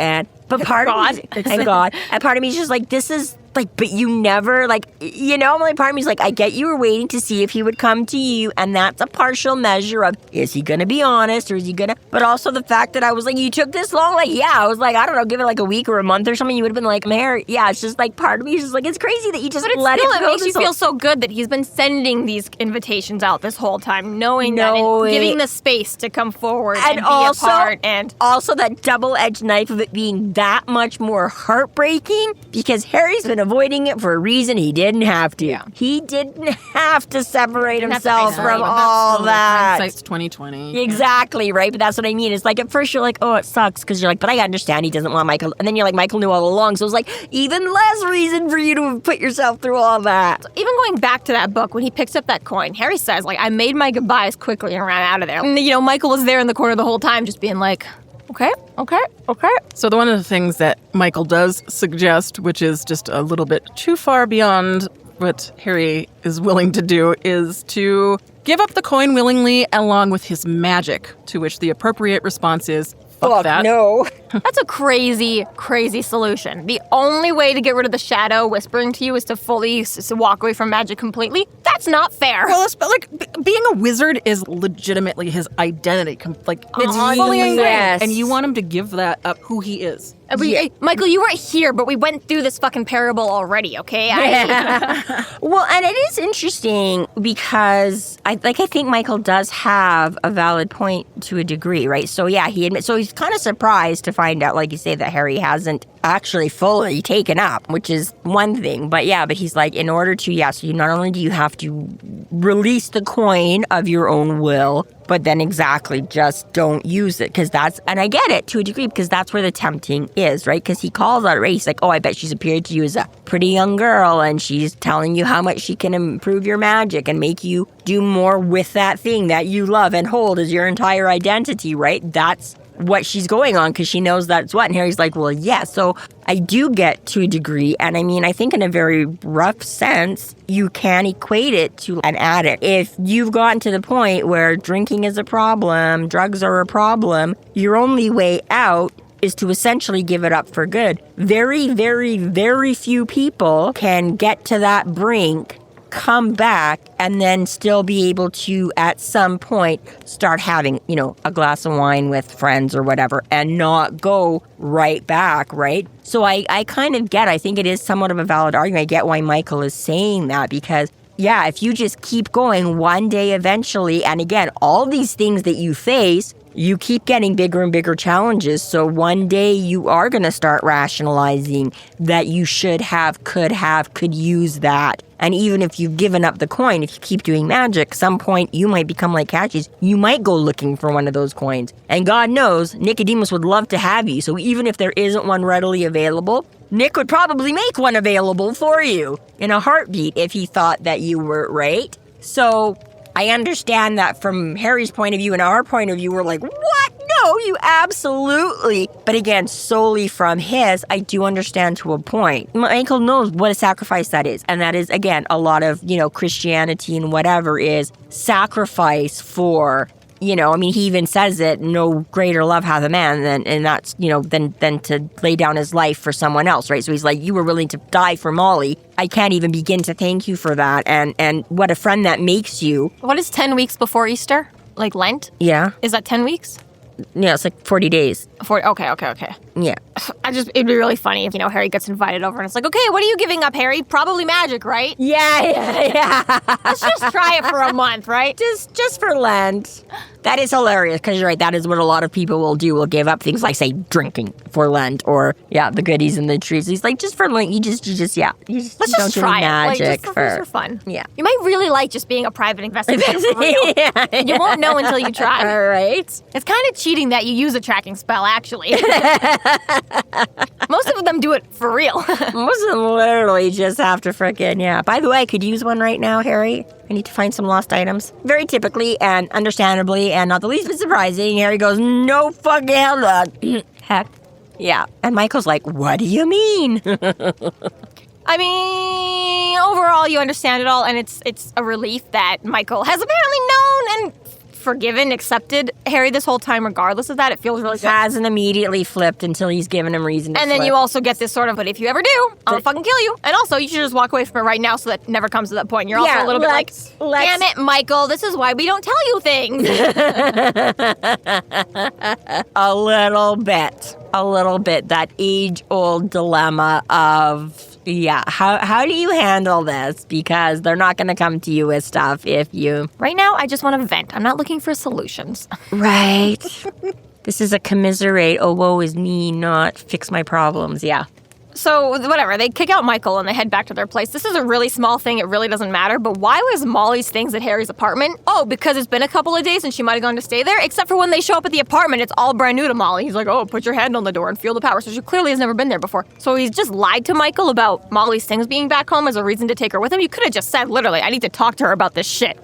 But part of me, and part of me is just like, like, but you never, like, you know, my part of me's like, I get you were waiting to see if he would come to you, and that's a partial measure of, is he going to be honest, or is he going to, but also the fact that I was like, you took this long, like, yeah, I was like, I don't know, give it like a week or a month or something, you would have been like, Mary, yeah, it's just like, part of me is just like, it's crazy that you just let it go. It makes you feel so good that he's been sending these invitations out this whole time, knowing that and giving the space to come forward and be also, a part. And also that double-edged knife of it being that much more heartbreaking, because Harry's been avoiding it for a reason he didn't have to. Yeah. He didn't have to separate himself from all that. Hindsight's 2020. Exactly, right? But that's what I mean. It's like, at first you're like, oh, it sucks, because you're like, but I understand he doesn't want Michael. And then you're like, Michael knew all along. So it's like, even less reason for you to put yourself through all that. So even going back to that book, when he picks up that coin, Harry says, like, I made my goodbyes quickly and ran out of there. And, you know, Michael was there in the corner the whole time just being like, okay. So one of the things that Michael does suggest, which is just a little bit too far beyond what Harry is willing to do, is to give up the coin willingly along with his magic, to which the appropriate response is, fuck that. No. That's a crazy, crazy solution. The only way to get rid of the shadow whispering to you is to fully walk away from magic completely. That's not fair. Well, like, being a wizard is legitimately his identity. Like, it's fully ingrained. Yes. And you want him to give that up, who he is. Michael, you weren't here, but we went through this fucking parable already, okay? Well, and it is interesting because I think Michael does have a valid point to a degree, right? So yeah, so he's kind of surprised to find out, like you say, that Harry hasn't actually fully taken up, which is one thing. But he's like, in order to, so you not only do you have to release the coin of your own will, but then exactly just don't use it, because and I get it to a degree, because that's where the tempting is, right? Because he calls out Ray, he's like, oh, I bet she's appeared to you as a pretty young girl, and she's telling you how much she can improve your magic and make you do more with that thing that you love and hold as your entire identity, right? That's what she's going on, because she knows that's what. And Harry's like, well, yeah. So I do get to a degree. And I mean, I think in a very rough sense, you can equate it to an addict. If you've gotten to the point where drinking is a problem, drugs are a problem, your only way out is to essentially give it up for good. Very, very, very few people can get to that brink, come back, and then still be able to, at some point, start having, a glass of wine with friends or whatever, and not go right back, right? So I kind of I think it is somewhat of a valid argument. I get why Michael is saying that, because if you just keep going, one day eventually, and again, all these things that you face, you keep getting bigger and bigger challenges. So one day you are going to start rationalizing that you should have, could use that. And even if you've given up the coin, if you keep doing magic, some point you might become like Catchies. You might go looking for one of those coins. And God knows, Nicodemus would love to have you. So even if there isn't one readily available, Nick would probably make one available for you in a heartbeat if he thought that you were right. So I understand that from Harry's point of view and our point of view, we're like, what? No, you absolutely. But again, solely from his, I do understand to a point. Michael knows what a sacrifice that is. And that is, again, a lot of, Christianity and whatever is sacrifice for, he even says it, no greater love hath a man than to lay down his life for someone else, right? So he's like, you were willing to die for Molly. I can't even begin to thank you for that. And what a friend that makes you. What is 10 weeks before Easter? Like Lent? Yeah. Is that 10 weeks? Yeah, it's like 40 days. 40. Okay. Yeah. It'd be really funny if, Harry gets invited over and it's like, okay, what are you giving up, Harry? Probably magic, right? Yeah. Let's just try it for a month, right? Just for Lent. That is hilarious, because you're right, that is what a lot of people will do, will give up things like, say, drinking for Lent, or, the goodies and the treats. He's like, just for Lent, let's just try it. Like, just for fun. Yeah. You might really like just being a private investigator for real. Yeah. You won't know until you try. All right. It's kind of cheating that you use a tracking spell, actually. Most of them do it for real. Most of them literally just have to frickin', By the way, I could use one right now, Harry. I need to find some lost items. Very typically and understandably and not the least bit surprising, Harry goes, no fucking hell not. Heck. Yeah. And Michael's like, what do you mean? I mean, overall, you understand it all, and it's a relief that Michael has apparently known and forgiven, accepted Harry this whole time regardless of that. It feels really good. Hasn't immediately flipped until he's given him reason to And then flip. you also get this sort of, but if you ever do, I'll fucking kill you. And also, you should just walk away from it right now so that never comes to that point. You're also a little bit like, damn it, Michael, this is why we don't tell you things. A little bit. That age-old dilemma of, how do you handle this? Because they're not going to come to you with stuff if you... Right now, I just want to vent. I'm not looking for solutions. Right. This is a commiserate, oh, woe is me, not fix my problems, yeah. So, whatever, they kick out Michael and they head back to their place. This is a really small thing, it really doesn't matter, but why was Molly's things at Harry's apartment? Oh, because it's been a couple of days and she might have gone to stay there, except for when they show up at the apartment, it's all brand new to Molly. He's like, oh, put your hand on the door and feel the power. So she clearly has never been there before. So he's just lied to Michael about Molly's things being back home as a reason to take her with him. You could have just said, literally, I need to talk to her about this shit.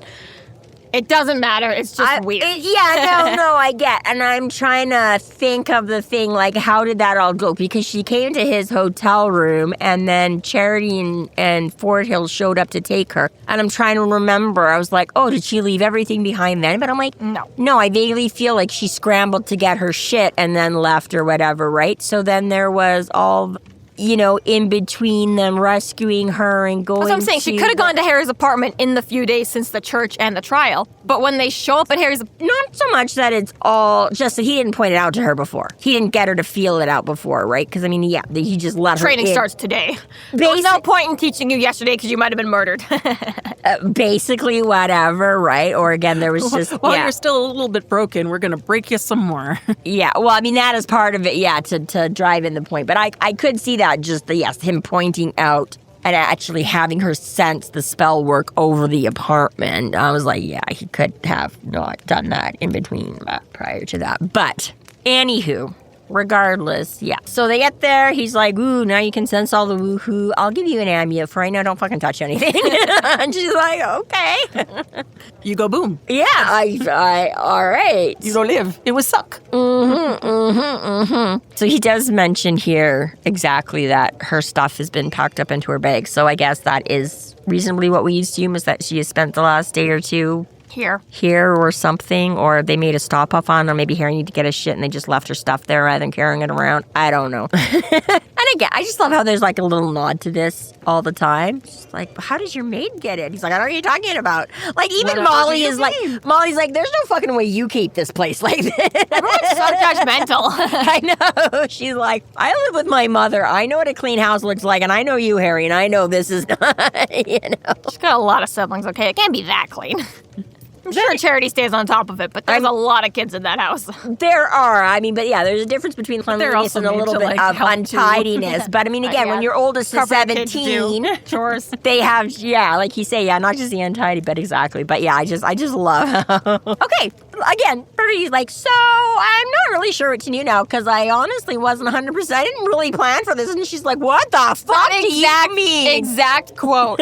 It doesn't matter. It's just weird. I get. And I'm trying to think of the thing, like, how did that all go? Because she came to his hotel room, and then Charity and Fort Hill showed up to take her. And I'm trying to remember. I was like, oh, did she leave everything behind then? But I'm like, no, I vaguely feel like she scrambled to get her shit and then left or whatever, right? So then there was all... in between them rescuing her and going. That's what I'm saying. She could have gone to Harry's apartment in the few days since the church and the trial. But when they show up at Harry's... Not so much that it's all... Just that he didn't point it out to her before. He didn't get her to feel it out before, right? Because, he just let her Training in. starts today. There's no point in teaching you yesterday because you might have been murdered. Basically, whatever, right? Or again, there was just... You're still a little bit broken, we're going to break you some more. That is part of it, to drive in the point. But I could see that, just him pointing out and actually having her sense the spell work over the apartment. I was like, he could have not done that in between, prior to that. But, anywho, regardless, So they get there, he's like, ooh, now you can sense all the woohoo. I'll give you an amulet for right now, don't fucking touch anything. And she's like, okay. You go boom. Yeah, I all right. You go live. It was suck. So he does mention here exactly that her stuff has been packed up into her bag. So I guess that is reasonably what we assume, is that she has spent the last day or two here or something, or they made a stop off on, or maybe Harry needed to get his shit and they just left her stuff there rather than carrying it around. I don't know. And again, I just love how there's like a little nod to this all the time. Just like, how does your maid get it? He's like, I don't know what you're talking about. Like, even Molly's like, there's no fucking way you keep this place like this. Everyone's so judgmental. I know. She's like, I live with my mother. I know what a clean house looks like, and I know you, Harry, and I know this is not, She's got a lot of siblings, okay? It can't be that clean. I'm sure Charity stays on top of it, but there's a lot of kids in that house. There are. But there's a difference between cleanliness and a little bit of untidiness. But, again, when your oldest is 17, chores. They have, like you say, not just the untidy, but exactly. But, I just love how... Okay, again, Birdie's like, so I'm not really sure what to do now, because I honestly wasn't 100%. I didn't really plan for this. And she's like, what the fuck do you mean? Exact quote.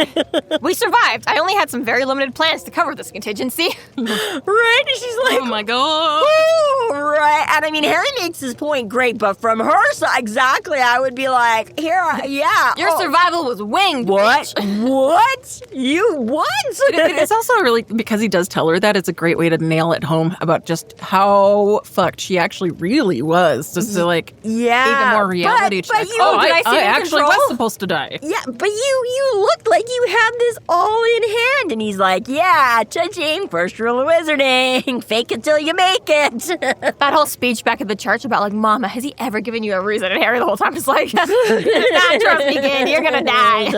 We survived. I only had some very limited plans to cover this contingency. Right? And she's like, oh my god. Ooh, right. And Harry makes his point great, but from her side, exactly, I would be like, Your survival was winged. What? Bitch. What? You what? It's also really, because he does tell her that, it's a great way to nail it home about just how fucked she actually really was. Just to even more reality check. I actually was supposed to die. Yeah, but you looked like you had this all in hand. And he's like, cha-ching, first rule of wizarding, fake it till you make it. That whole speech back at the church about Mama, has he ever given you a reason? And Harry the whole time is like, not trust me, kid, you're gonna die.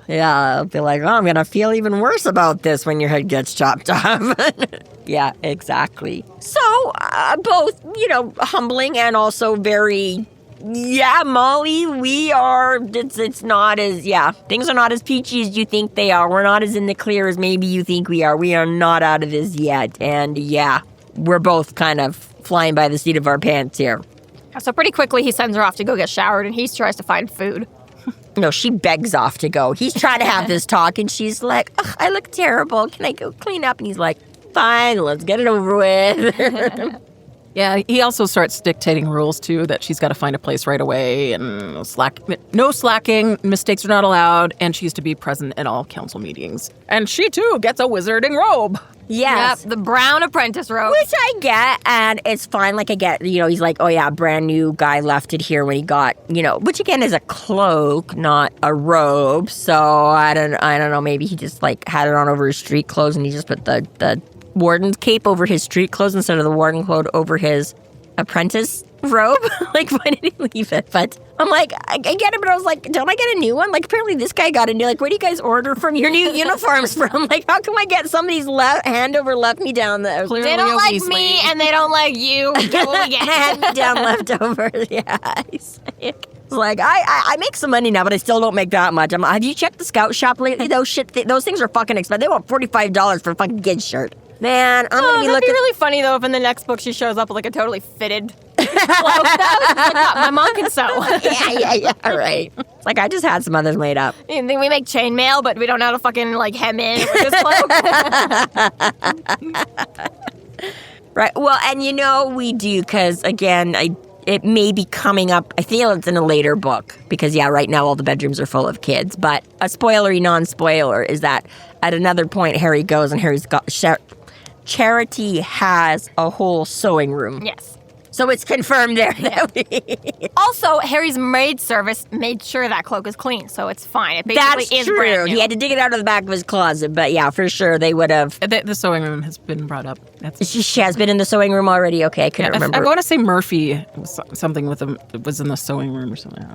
Yeah, I'll be like, I'm gonna feel even worse about this when your head gets chopped off. Yeah, exactly. So, both, humbling and also very... Yeah, Molly, we are, it's not as, things are not as peachy as you think they are. We're not as in the clear as maybe you think we are. We are not out of this yet. And we're both kind of flying by the seat of our pants here. So pretty quickly he sends her off to go get showered and he tries to find food. No, she begs off to go. He's trying to have this talk and she's like, I look terrible. Can I go clean up? And he's like, fine, let's get it over with. Yeah, he also starts dictating rules, too, that she's got to find a place right away, and no slacking, mistakes are not allowed, and she's to be present at all council meetings. And she, too, gets a wizarding robe. Yes. Yep, the brown apprentice robe. Which I get, and it's fine. Like, I get, he's like, oh, yeah, brand new guy left it here when he got, which again is a cloak, not a robe. So I don't know. Maybe he just, like, had it on over his street clothes, and he just put the warden's cape over his street clothes instead of the warden clothes over his apprentice robe. Like, why did he leave it? But I'm like, I get it, but I was like, don't I get a new one? Like, apparently this guy got a new, like, where do you guys order from your new uniforms from? Like, how come I get somebody's hand-over left-me-down? They don't like me, and they don't like you. Get what we get. Hand-me-down leftovers, yeah. It's like, I make some money now, but I still don't make that much. Have you checked the Scout shop lately? Those things are fucking expensive. They want $45 for a fucking kid's shirt. Man, I'm gonna be looking. That'd be really funny though if in the next book she shows up with like a totally fitted cloak. My mom can sew. yeah, right. It's like I just had some others made up. You think we make chainmail, but we don't know how to fucking like hem in with this cloak? Right. Well, and we do because again, it may be coming up. I feel it's in a later book because right now all the bedrooms are full of kids. But a spoilery non-spoiler is that at another point Harry goes and Harry's got Charity has a whole sewing room. Yes. So it's confirmed there. Also, Harry's maid service made sure that cloak is clean, so it's fine. It basically is true. brand new. He had to dig it out of the back of his closet, but yeah, for sure they would have. The sewing room has been brought up. She has been in the sewing room already? Okay, I couldn't remember. I want to say Murphy was something with him. It was in the sewing room or something.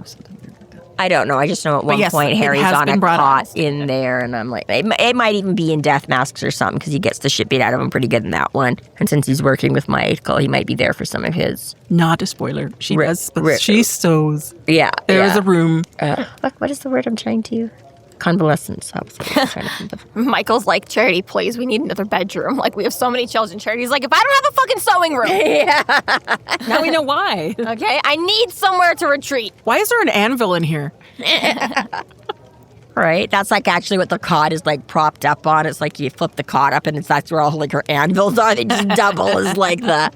I don't know. I just know at one point Harry's on a cot in there, and I'm like, it might even be in death masks or something because he gets the shit beat out of him pretty good in that one. And since he's working with Michael, he might be there for some of his. Not a spoiler. She does, but she sews. Yeah. There's a room. What is the word I'm trying to? Convalescence. I was trying to think of. Michael's like, Charity, please, we need another bedroom. Like, we have so many children. Charity's like, if I don't have a fucking sewing room. Yeah. Now we know why. Okay, I need somewhere to retreat. Why is there an anvil in here? Right? That's like actually what the cot is like propped up on. It's like you flip the cot up and that's where all like her anvils are. They just double as like the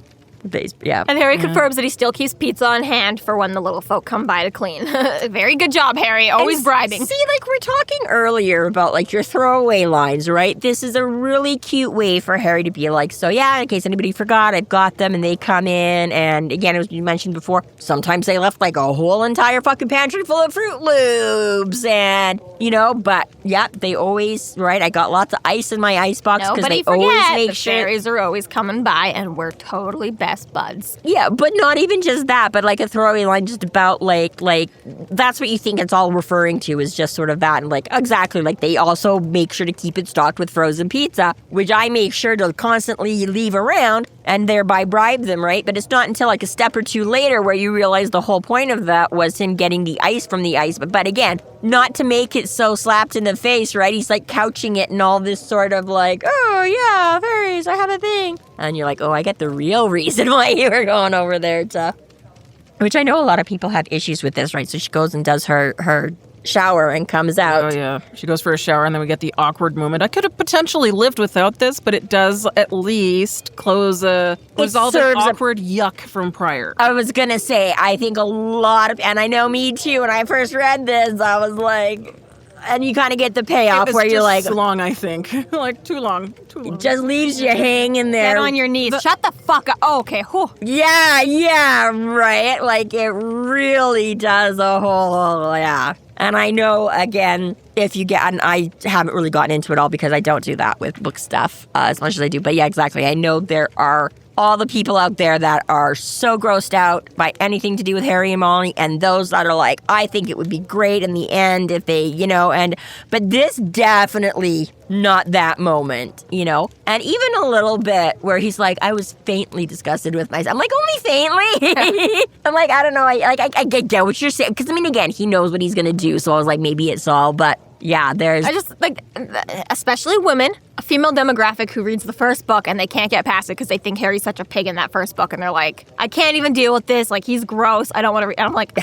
base. Yeah. And Harry confirms that he still keeps pizza on hand for when the little folk come by to clean. Very good job, Harry. Always bribing. See, like we're talking earlier about like your throwaway lines, right? This is a really cute way for Harry to be like, so yeah, in case anybody forgot, I've got them and they come in. And again, as you mentioned before, sometimes they left like a whole entire fucking pantry full of Fruit Loops. And, but yeah, they always, right? I got lots of ice in my icebox because they always make sure. Fairies are always coming by and we're totally best buds. Yeah, but not even just that, but like a throwaway line just about like that's what you think it's all referring to is just sort of that. And like, exactly, like they also make sure to keep it stocked with frozen pizza, which I make sure to constantly leave around and thereby bribe them, right? But it's not until like a step or two later where you realize the whole point of that was him getting the ice from the ice. But again, not to make it so slapped in the face, right? He's like couching it and all this sort of like, oh yeah, fairies, I have a thing. And you're like, oh, I get the real reason why you were going over there to... Which I know a lot of people have issues with this, right? So she goes and does her shower and comes out. Oh, yeah. She goes for a shower and then we get the awkward moment. I could have potentially lived without this, but it does at least resolve the awkward yuck from prior. I was going to say, I think a lot of... And I know me too, when I first read this, I was like... And you kind of get the payoff where you're like... It was long, I think. Like, too long. It just leaves you hanging there. Get on your knees. Shut the fuck up. Oh, okay. Whew. Yeah, right? Like, it really does a whole... Yeah. And I know, again, if you get... And I haven't really gotten into it all because I don't do that with book stuff as much as I do. But yeah, exactly. I know there are... all the people out there that are so grossed out by anything to do with Harry and Molly, and those that are like, I think it would be great in the end if they, but this definitely not that moment, and even a little bit where he's like, I was faintly disgusted with myself. I'm like, only faintly? I'm like, I don't know, I get what you're saying, because again, he knows what he's gonna do, so I was like, maybe it's all, but yeah, I just, especially women, a female demographic who reads the first book and they can't get past it because they think Harry's such a pig in that first book and they're like, I can't even deal with this, like, he's gross, I don't want to read. And I'm like,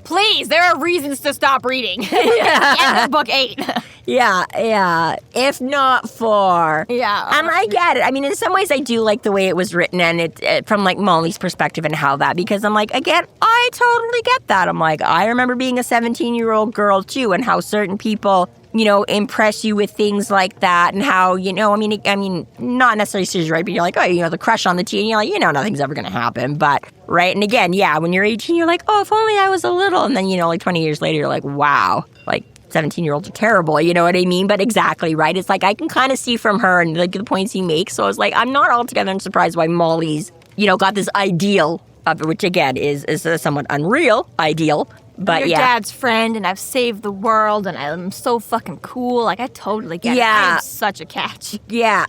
please, there are reasons to stop reading. End of book 8. Yeah. If not for. Yeah. And I get it. I mean, in some ways, I do like the way it was written and it from like Molly's perspective and how that, because I'm like, again, I totally get that. I'm like, I remember being a 17-year-old girl too, and how certain people, impress you with things like that, and how, I mean, not necessarily seriously, right? But you're like, oh, the crush on the teen, you're like, nothing's ever going to happen. But, right? And again, yeah, when you're 18, you're like, oh, if only I was a little. And then, like 20 years later, you're like, wow, like 17-year-olds are terrible, you know what I mean? But exactly, right? It's like, I can kind of see from her and like the points he makes. So I was like, I'm not altogether surprised why Molly's, got this ideal of it, which again is a somewhat unreal ideal. But your dad's friend, and I've saved the world, and I'm so fucking cool. Like, I totally get it. I am such a catch. Yeah.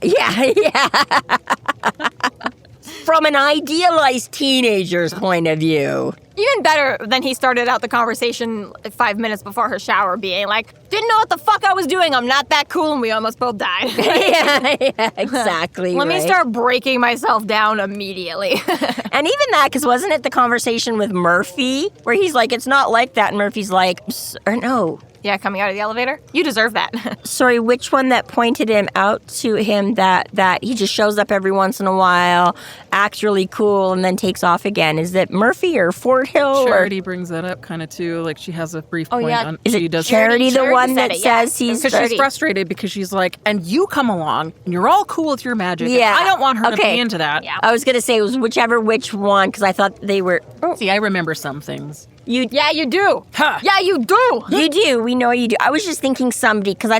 From an idealized teenager's point of view. Even better than he started out the conversation 5 minutes before her shower being like, didn't know what the fuck I was doing. I'm not that cool, and we almost both died. yeah, exactly. Let me start breaking myself down immediately. And even that, because wasn't it the conversation with Murphy where he's like, it's not like that, and Murphy's like, or no. Yeah, coming out of the elevator? You deserve that. Sorry, which one that pointed him out to him that he just shows up every once in a while, acts really cool, and then takes off again? Is it Murphy or Fort Hill? Charity brings that up kind of too. Like, she has a brief point on... Is it Charity the one that says he's... Because she's frustrated because she's like, and you come along, and you're all cool with your magic. Yeah. I don't want her to be into that. Yeah. I was going to say it was which one, because I thought they were... See, I remember some things. Yeah, you do. Huh. Yeah, you do. You do. We know you do. I was just thinking somebody, because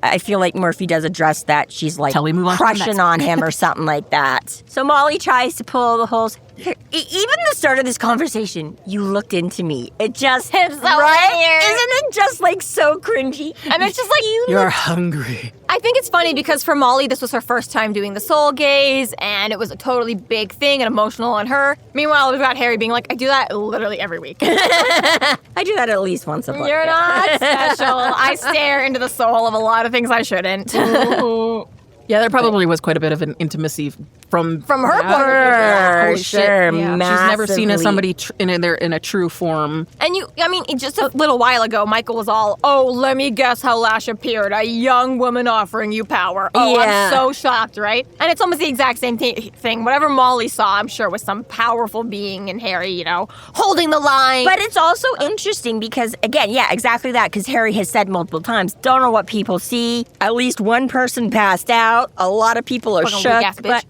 I feel like Murphy does address that. She's like crushing on him or something like that. So Molly tries to pull the holes. Even the start of this conversation, you looked into me. It just, it's so right? weird. Isn't it just like so cringy? And it's just like, you're hungry. I think it's funny because for Molly, this was her first time doing the soul gaze, and it was a totally big thing and emotional on her. Meanwhile, we've got Harry being like, I do that literally every week. I do that at least once a month. You're not special. I stare into the soul of a lot of things I shouldn't. Yeah, there probably was quite a bit of an intimacy from her point of view. Sure, yeah. She's never seen somebody in a true form. And just a little while ago, Michael was all, oh, let me guess how Lash appeared. A young woman offering you power. Oh, yeah. I'm so shocked, right? And it's almost the exact same thing. Whatever Molly saw, I'm sure, was some powerful being in Harry, holding the line. But it's also interesting because, again, yeah, exactly that. Because Harry has said multiple times, don't know what people see. At least one person passed out. A lot of people are shook. But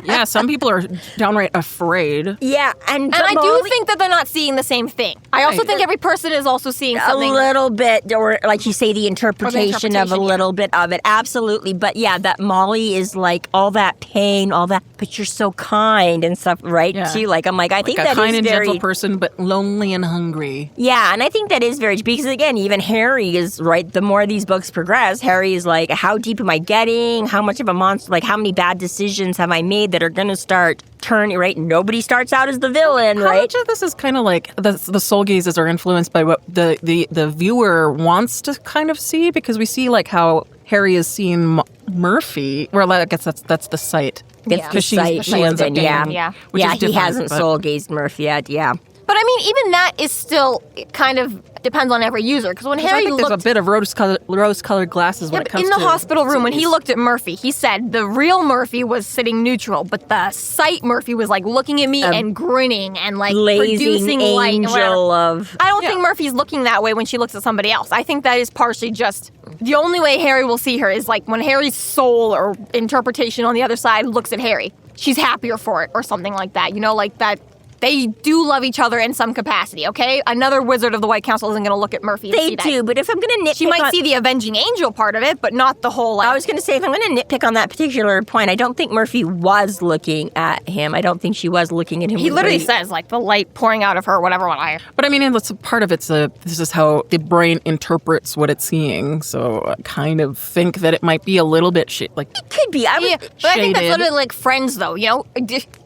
yeah, some people are downright afraid. Yeah, and I do think that they're not seeing the same thing. I also think every person is also seeing something. A little bit, or like you say, the interpretation of a little bit of it. Absolutely. But yeah, that Molly is like all that pain, all that, but you're so kind and stuff, right? Yeah. Too. Like, I'm like, I think that is very... a kind and gentle person, but lonely and hungry. Yeah, and I think that is very... Because again, even Harry is, right, the more these books progress, Harry is like, how deep am I getting? How much of a monster, like how many bad decisions have I made that are going to start turning, right? Nobody starts out as the villain, right? How much of this is kind of like the soul gazes are influenced by what the viewer wants to kind of see? Because we see like how Harry is seeing Murphy, well, I guess that's the sight. Because she ends up getting, he hasn't soul gazed Murphy yet, yeah. But I mean, even that is still kind of depends on every user. Because when Harry looked, there's a bit of rose-colored glasses when it comes to... In the hospital room, when he looked at Murphy, he said the real Murphy was sitting neutral, but the sight Murphy was like looking at me and grinning and like producing light and whatever. I don't think Murphy's looking that way when she looks at somebody else. I think that is partially just... The only way Harry will see her is like when Harry's soul or interpretation on the other side looks at Harry. She's happier for it or something like that. Like that... They do love each other in some capacity, okay? Another wizard of the White Council isn't going to look at Murphy and see that. They do, but if I'm going to nitpick... She might see the avenging angel part of it, but not the whole... Like, I was going to say, if I'm going to nitpick on that particular point, I don't think Murphy was looking at him. I don't think she was looking at him. He literally says, like, the light pouring out of her, whatever. But I mean, that's part of it's this is how the brain interprets what it's seeing. So I kind of think that it might be a little bit like... It could be. But I think that's literally like Friends, though,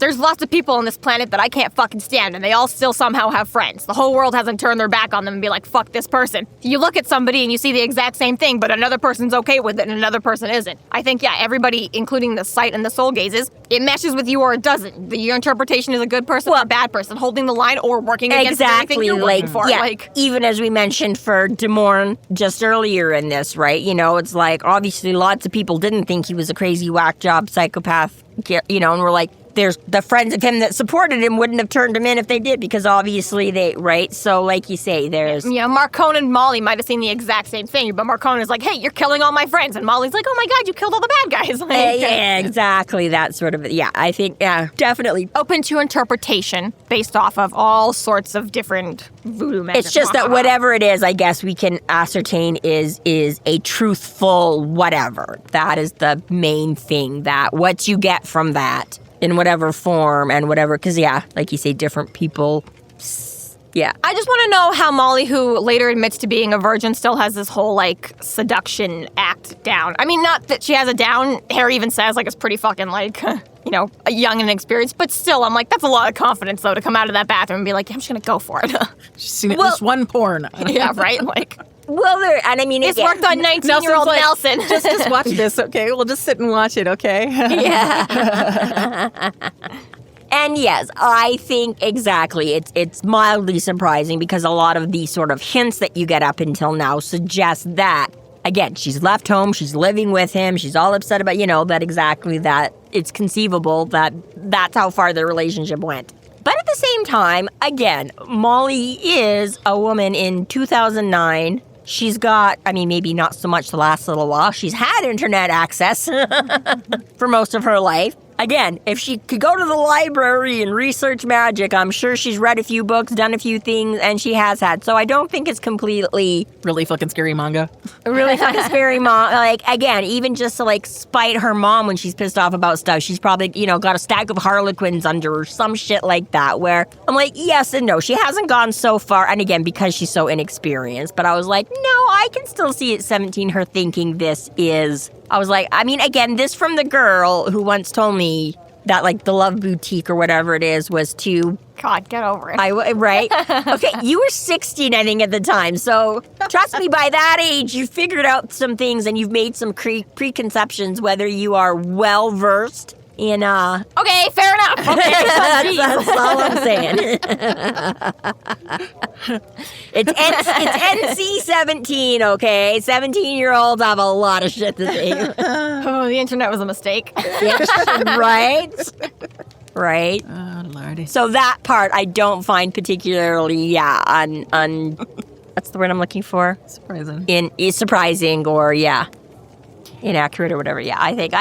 There's lots of people on this planet that I can't fuck fucking stand and they all still somehow have friends. The whole world hasn't turned their back on them and be like, fuck this person. You look at somebody and you see the exact same thing, but another person's okay with it and another person isn't. I think, yeah, everybody, including the sight and the soul gazes, it meshes with you or it doesn't. Your interpretation is a good person or a bad person, holding the line or working against everything you're working for. Yeah, even as we mentioned for Demorne just earlier in this, right? You know, it's like, obviously lots of people didn't think he was a crazy whack job psychopath, you know, and we're like, there's the friends of him that supported him wouldn't have turned him in if they did, because obviously they, right? So like you say, there's... Yeah, Marcone and Molly might have seen the exact same thing, but Marcone is like, hey, you're killing all my friends. And Molly's like, oh my God, you killed all the bad guys. Like, yeah, exactly. That sort of, yeah, I think, yeah, definitely. Open to interpretation based off of all sorts of different voodoo magic. It's just that whatever it is, I guess we can ascertain is a truthful whatever. That is the main thing, that what you get from that in whatever form and whatever, because, yeah, like you say, different people, yeah. I just want to know how Molly, who later admits to being a virgin, still has this whole, like, seduction act down. I mean, not that she has it down. Harry even says, like, it's pretty fucking, like, you know, young and inexperienced, but still, I'm like, that's a lot of confidence, though, to come out of that bathroom and be like, I'm just gonna go for it. She's seen at least one porn. Yeah, right? Like... Well, and I mean, it's worked on 19-year-old like, Nelson. just watch this, okay? We'll just sit and watch it, okay? Yeah. And yes, I think exactly. It's mildly surprising because a lot of the sort of hints that you get up until now suggest that, again, she's left home, she's living with him, she's all upset about, you know, that exactly that it's conceivable that that's how far their relationship went. But at the same time, again, Molly is a woman in 2009. She's got, I mean, maybe not so much the last little while. She's had internet access for most of her life. Again, if she could go to the library and research magic, I'm sure she's read a few books, done a few things, and she has had. So I don't think it's completely... Really fucking scary manga. Really fucking scary mom. Like, again, even just to, like, spite her mom when she's pissed off about stuff, she's probably, you know, got a stack of Harlequins under her, some shit like that, where I'm like, yes and no. She hasn't gone so far, and again, because she's so inexperienced, but I was like, no, I can still see at 17 her thinking this is... I was like, I mean, again, this from the girl who once told me that, like, the Love Boutique or whatever it is was to... God, get over it. Right? Okay, you were 16, I think, at the time. So, trust me, by that age, you've figured out some things and you've made some preconceptions, whether you are well-versed in, Okay, fair enough. Okay, that's all I'm saying. It's NC-17, okay? 17-year-olds have a lot of shit to say. Oh, the internet was a mistake. Right? Right? Oh, Lordy. So that part I don't find particularly, what's the word I'm looking for? Surprising. Is surprising or, inaccurate or whatever. Yeah, I think,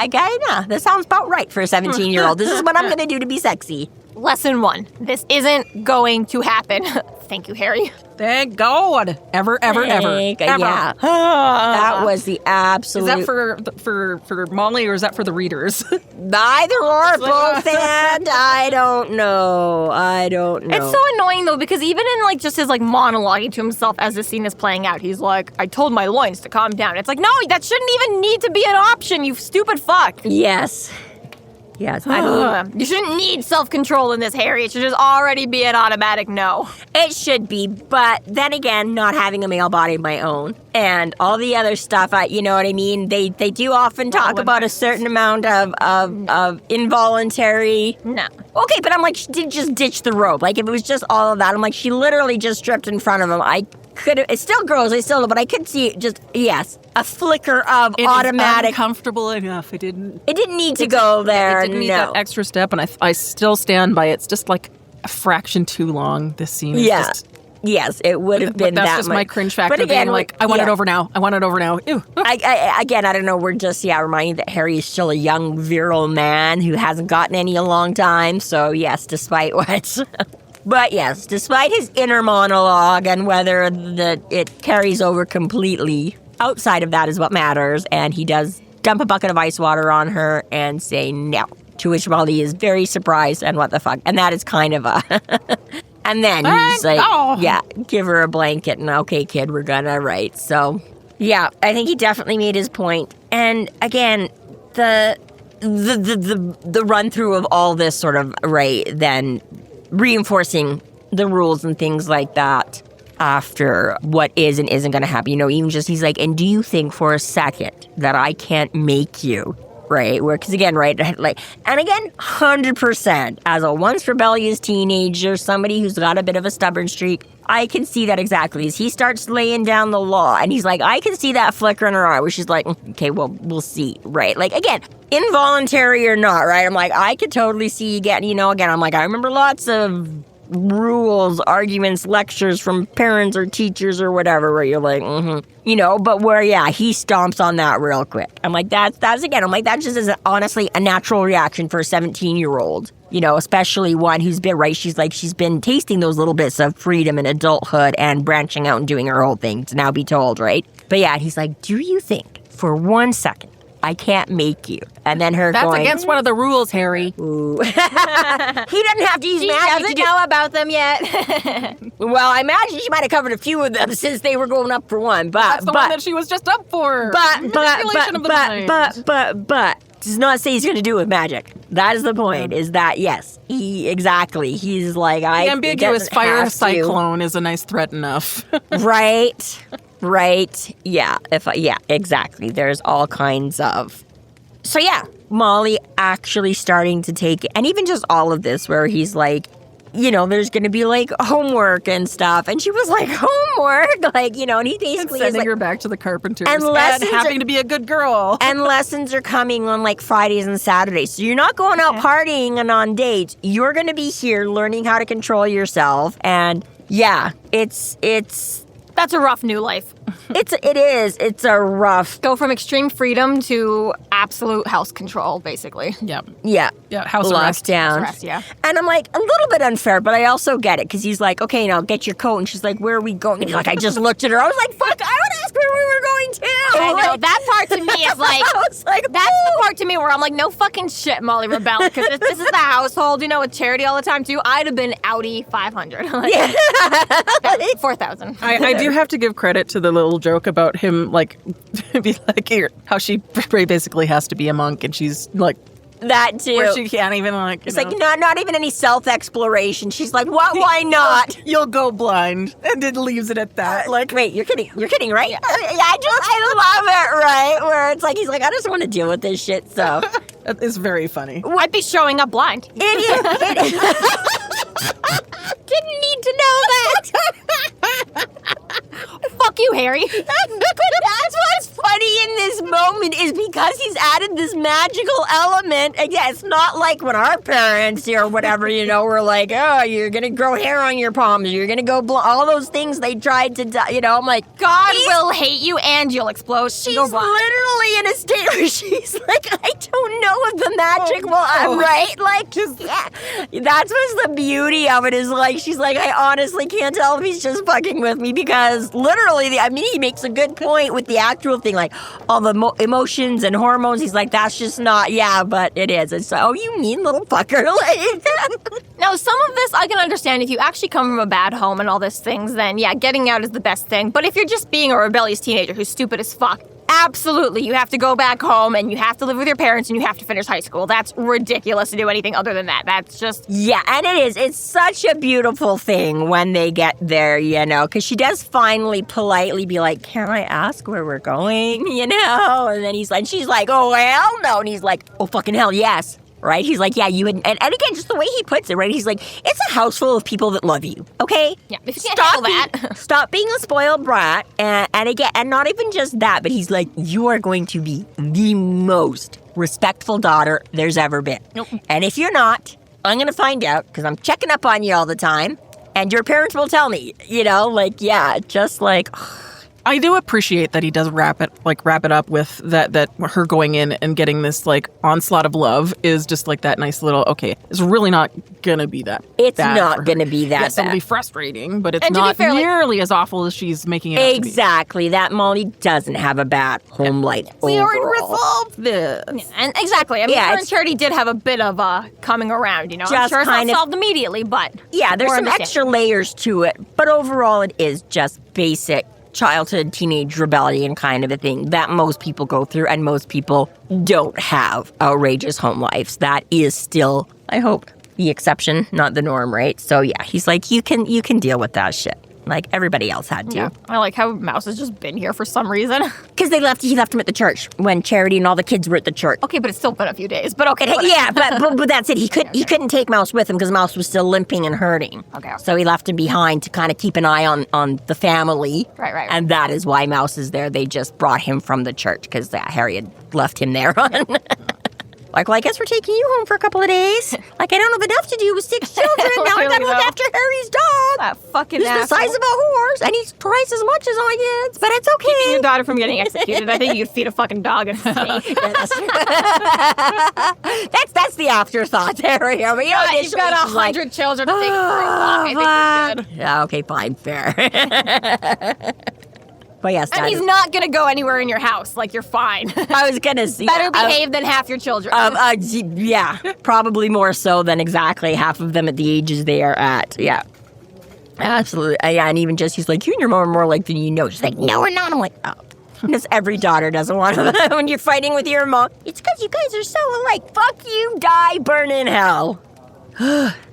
this sounds about right for a 17-year-old. This is what I'm going to do to be sexy. Lesson 1. This isn't going to happen. Thank you, Harry. Thank God. Ever. Yeah. That was the absolute... Is that for Molly or is that for the readers? Either or, both and I don't know. It's so annoying, though, because even in, like, just his, like, monologuing to himself as this scene is playing out, he's like, I told my loins to calm down. It's like, no, that shouldn't even need to be an option, you stupid fuck. Yes, I mean... You shouldn't need self-control in this, Harry. It should just already be an automatic no. It should be, but then again, not having a male body of my own and all the other stuff, you know what I mean? They do often talk about a certain amount of involuntary... No. Okay, but I'm like, she did just ditch the rope. Like, if it was just all of that, I'm like, she literally just stripped in front of him. I could have... It's still gross, but I could see just, yes, a flicker of automatic... It's uncomfortable enough. It didn't need to go there, It didn't need that extra step, and I still stand by it. It's just like a fraction too long, this scene. Yes, it would have been that's that just much. My cringe factor, but again, being like, I want it over now. Ew. I don't know, we're just, reminding that Harry is still a young, virile man who hasn't gotten any in a long time, so yes, despite what... But yes, despite his inner monologue and whether it carries over completely, outside of that is what matters, and he does dump a bucket of ice water on her and say no, to which Molly is very surprised and what the fuck, and that is kind of a... And then he's like, give her a blanket and okay, kid, we're gonna, right? So, yeah, I think he definitely made his point. And again, the run through of all this sort of, right, then reinforcing the rules and things like that after what is and isn't going to happen. Even just, he's like, and do you think for a second that I can't make you, right? Because again, right, like, and again, 100%, as a once rebellious teenager, somebody who's got a bit of a stubborn streak, I can see that exactly. As he starts laying down the law, and he's like, I can see that flicker in her eye, where she's like, okay, well, we'll see, right? Like, again, involuntary or not, right? I'm like, I could totally see you getting, again, I'm like, I remember lots of rules, arguments, lectures from parents or teachers or whatever, where you're like, but where, he stomps on that real quick. I'm like, that's again, I'm like, that just is honestly a natural reaction for a 17-year-old, especially one who's been, right, she's been tasting those little bits of freedom and adulthood and branching out and doing her whole thing to now be told, right? But he's like, do you think for 1 second I can't make you? And then her That's going, against one of the rules, Harry. Ooh. He doesn't have to use She magic doesn't know about them yet. Well, I imagine she might have covered a few of them since they were going up for one. But That's the one that she was just up for. But does not say he's going to do it with magic. That is the point. Is that yes, exactly. He's like, the ambiguous fire cyclone is a nice threat enough. Right. Yeah. Exactly. There's all kinds of. So Molly actually starting to take, and even just all of this where he's like, there's going to be like homework and stuff. And she was like, homework? Like, and he basically sending is her back to the carpenters and having to be a good girl. And lessons are coming on like Fridays and Saturdays. So you're not going out partying and on dates. You're going to be here learning how to control yourself. And it's That's a rough new life. It is. It's a rough. Go from extreme freedom to absolute house control, basically. Yep. Yeah. Yeah, house arrest. Lockdown. Yeah. And I'm like, a little bit unfair, but I also get it, because he's like, okay, now get your coat. And she's like, where are we going? And he's like, I just looked at her. I was like, fuck, I would ask where we were going to. I know. That part to me is like, I was like, that's the part to me where I'm like, no fucking shit, Molly Rebel. Because if this is the household, with charity all the time too, I'd have been Audi 500. Like, 4,000. I do have to give credit to the little joke about him, like, be like, how she basically has to be a monk, and she's like, that too. where she can't even It's like not even any self-exploration. She's like, what? Why not? You'll go blind, and it leaves it at that. Like, wait, you're kidding, right? Yeah, I love it, right? Where it's like, he's like, I just want to deal with this shit, so. That is very funny. I'd be showing up blind. Idiot. Didn't need to know that. Fuck you, Harry. That's what's funny in this moment, is because he's added this magical element. And it's not like when our parents or whatever, were like, oh, you're going to grow hair on your palms, you're going to go all those things they tried to do. I'm like, God will hate you and you'll explode. She's literally in a state where she's like, I don't know if the magic will, right? Like, that's what's the beauty of it, is like, she's like, I honestly can't tell if he's just fucking with me, because literally, he makes a good point with the actual thing, like all the emotions and hormones. He's like, that's just not, but it is. It's like, oh, you mean little fucker. Now, some of this I can understand. If you actually come from a bad home and all these things, then getting out is the best thing. But if you're just being a rebellious teenager who's stupid as fuck, absolutely, you have to go back home and you have to live with your parents and you have to finish high school. That's ridiculous to do anything other than that. That's just... Yeah, and it is. It's such a beautiful thing when they get there, because she does finally politely be like, can I ask where we're going, And then she's like, oh, hell no. And he's like, oh, fucking hell, yes. Right? He's like, yeah, you would, and again, just the way he puts it, right? He's like, it's a house full of people that love you, okay? Yeah, if you can't handle that. Stop being a spoiled brat, and again, and not even just that, but he's like, you are going to be the most respectful daughter there's ever been. Nope. And if you're not, I'm going to find out, because I'm checking up on you all the time, and your parents will tell me, just like... I do appreciate that he does wrap it up with that her going in and getting this like onslaught of love is just like that nice little, okay, it's really not gonna be that It's bad not gonna be that yes, bad. It'll be frustrating, but it's And to not be fair, nearly as awful as she's making it out to be. Exactly. That Molly doesn't have a bad home life We already overall. resolved this. And exactly. I mean, her and it's- Charity did have a bit of coming around, I'm Just sure it's not kind of- solved immediately, but... Yeah, there's more some extra layers to it, but overall it is just basic childhood, teenage rebellion kind of a thing that most people go through, and most people don't have outrageous home lives. That is still, I hope, the exception, not the norm, right? So yeah, he's like, you can deal with that shit. Like everybody else had to. Yeah. I like how Mouse has just been here for some reason. Because he left him at the church when Charity and all the kids were at the church. Okay, but it's still been a few days. But okay. Yeah, but that's it. He couldn't take Mouse with him because Mouse was still limping and hurting. Okay. So he left him behind to kind of keep an eye on the family. Right. And that is why Mouse is there. They just brought him from the church because Harry had left him there. Like, well, I guess we're taking you home for a couple of days. Like, I don't have enough to do with 6 children. Now I gotta look after Harry's dog. That fucking He's the size of a horse, and he's twice as much as my kids. But it's okay. Keeping your daughter from getting executed. I think you could feed a fucking dog and snake. That's the afterthought, Harry. I mean, You've got 100 children to take for a walk. I think you're good. Yeah, okay, fine, fair. But yes, and he's not gonna go anywhere in your house. Like, you're fine. I was gonna see. Better behave than half your children. Yeah, probably more so than exactly half of them at the ages they are at. Yeah, absolutely. Yeah, and even just he's like, you and your mom are more like than you know. She's like, no, we're not. I'm like, oh. Because every daughter doesn't want to. When you're fighting with your mom, it's because you guys are so alike. Fuck you, die, burn in hell.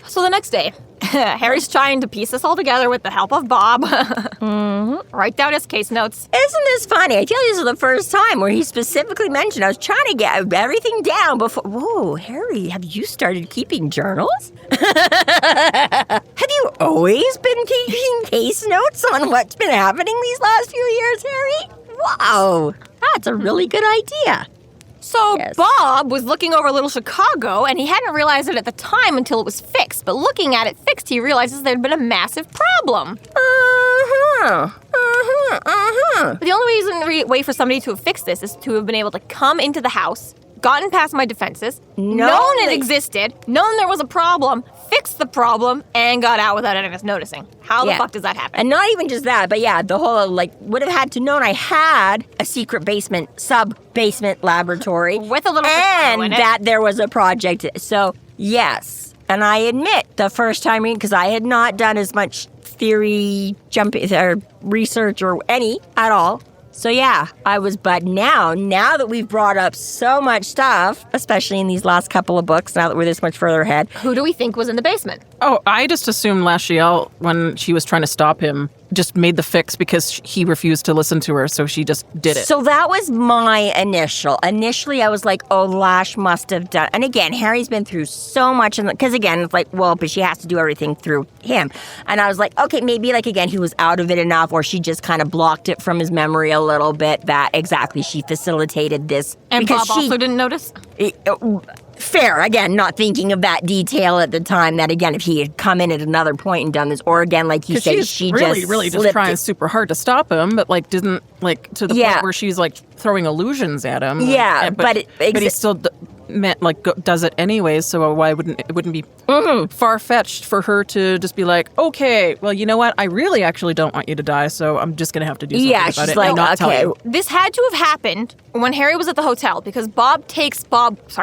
So the next day, Harry's trying to piece this all together with the help of Bob. Write down his case notes. Isn't this funny? I tell you, this is the first time where he specifically mentioned I was trying to get everything down before. Whoa, Harry, have you started keeping journals? Have you always been keeping case notes on what's been happening these last few years, Harry? Wow, that's a really good idea. So Yes. Bob was looking over Little Chicago, and he hadn't realized it at the time until it was fixed. But looking at it fixed, he realizes there'd been a massive problem. But the only way for somebody to have fixed this is to have been able to come into the house, gotten past my defenses, known it existed, known there was a problem, fixed the problem, and got out without any of us noticing. How the fuck does that happen? And not even just that, but yeah, the whole, like, would have had to known I had a secret basement, sub-basement laboratory. With a little Chicago in and it. that there was a project. So, yes. And I admit, the first time, because I had not done as much theory or research or any at all. So yeah, but now that we've brought up so much stuff, especially in these last couple of books, now that we're this much further ahead. Who do we think was in the basement? Oh, I just assumed Lashiel, when she was trying to stop him, just made the fix because he refused to listen to her, so she just did it. So that was my initial. Initially, I was like, oh, Lash must have done. And again, Harry's been through so much. Because again, it's like, well, but she has to do everything through him. And I was like, okay, maybe like, again, he was out of it enough, or she just kind of blocked it from his memory a little bit that exactly she facilitated this. And Bob also didn't notice? Fair, again, not thinking of that detail at the time, that again, if he had come in at another point and done this, or again, like you said, she really just trying it. super hard to stop him, but like didn't, like, to the point where she's like throwing illusions at him. Yeah, but he still does it anyways, so why wouldn't it be far-fetched for her to just be like, okay, well, you know what, I really actually don't want you to die, so I'm just gonna have to do something about she's it like, and not tell you. This had to have happened when Harry was at the hotel, because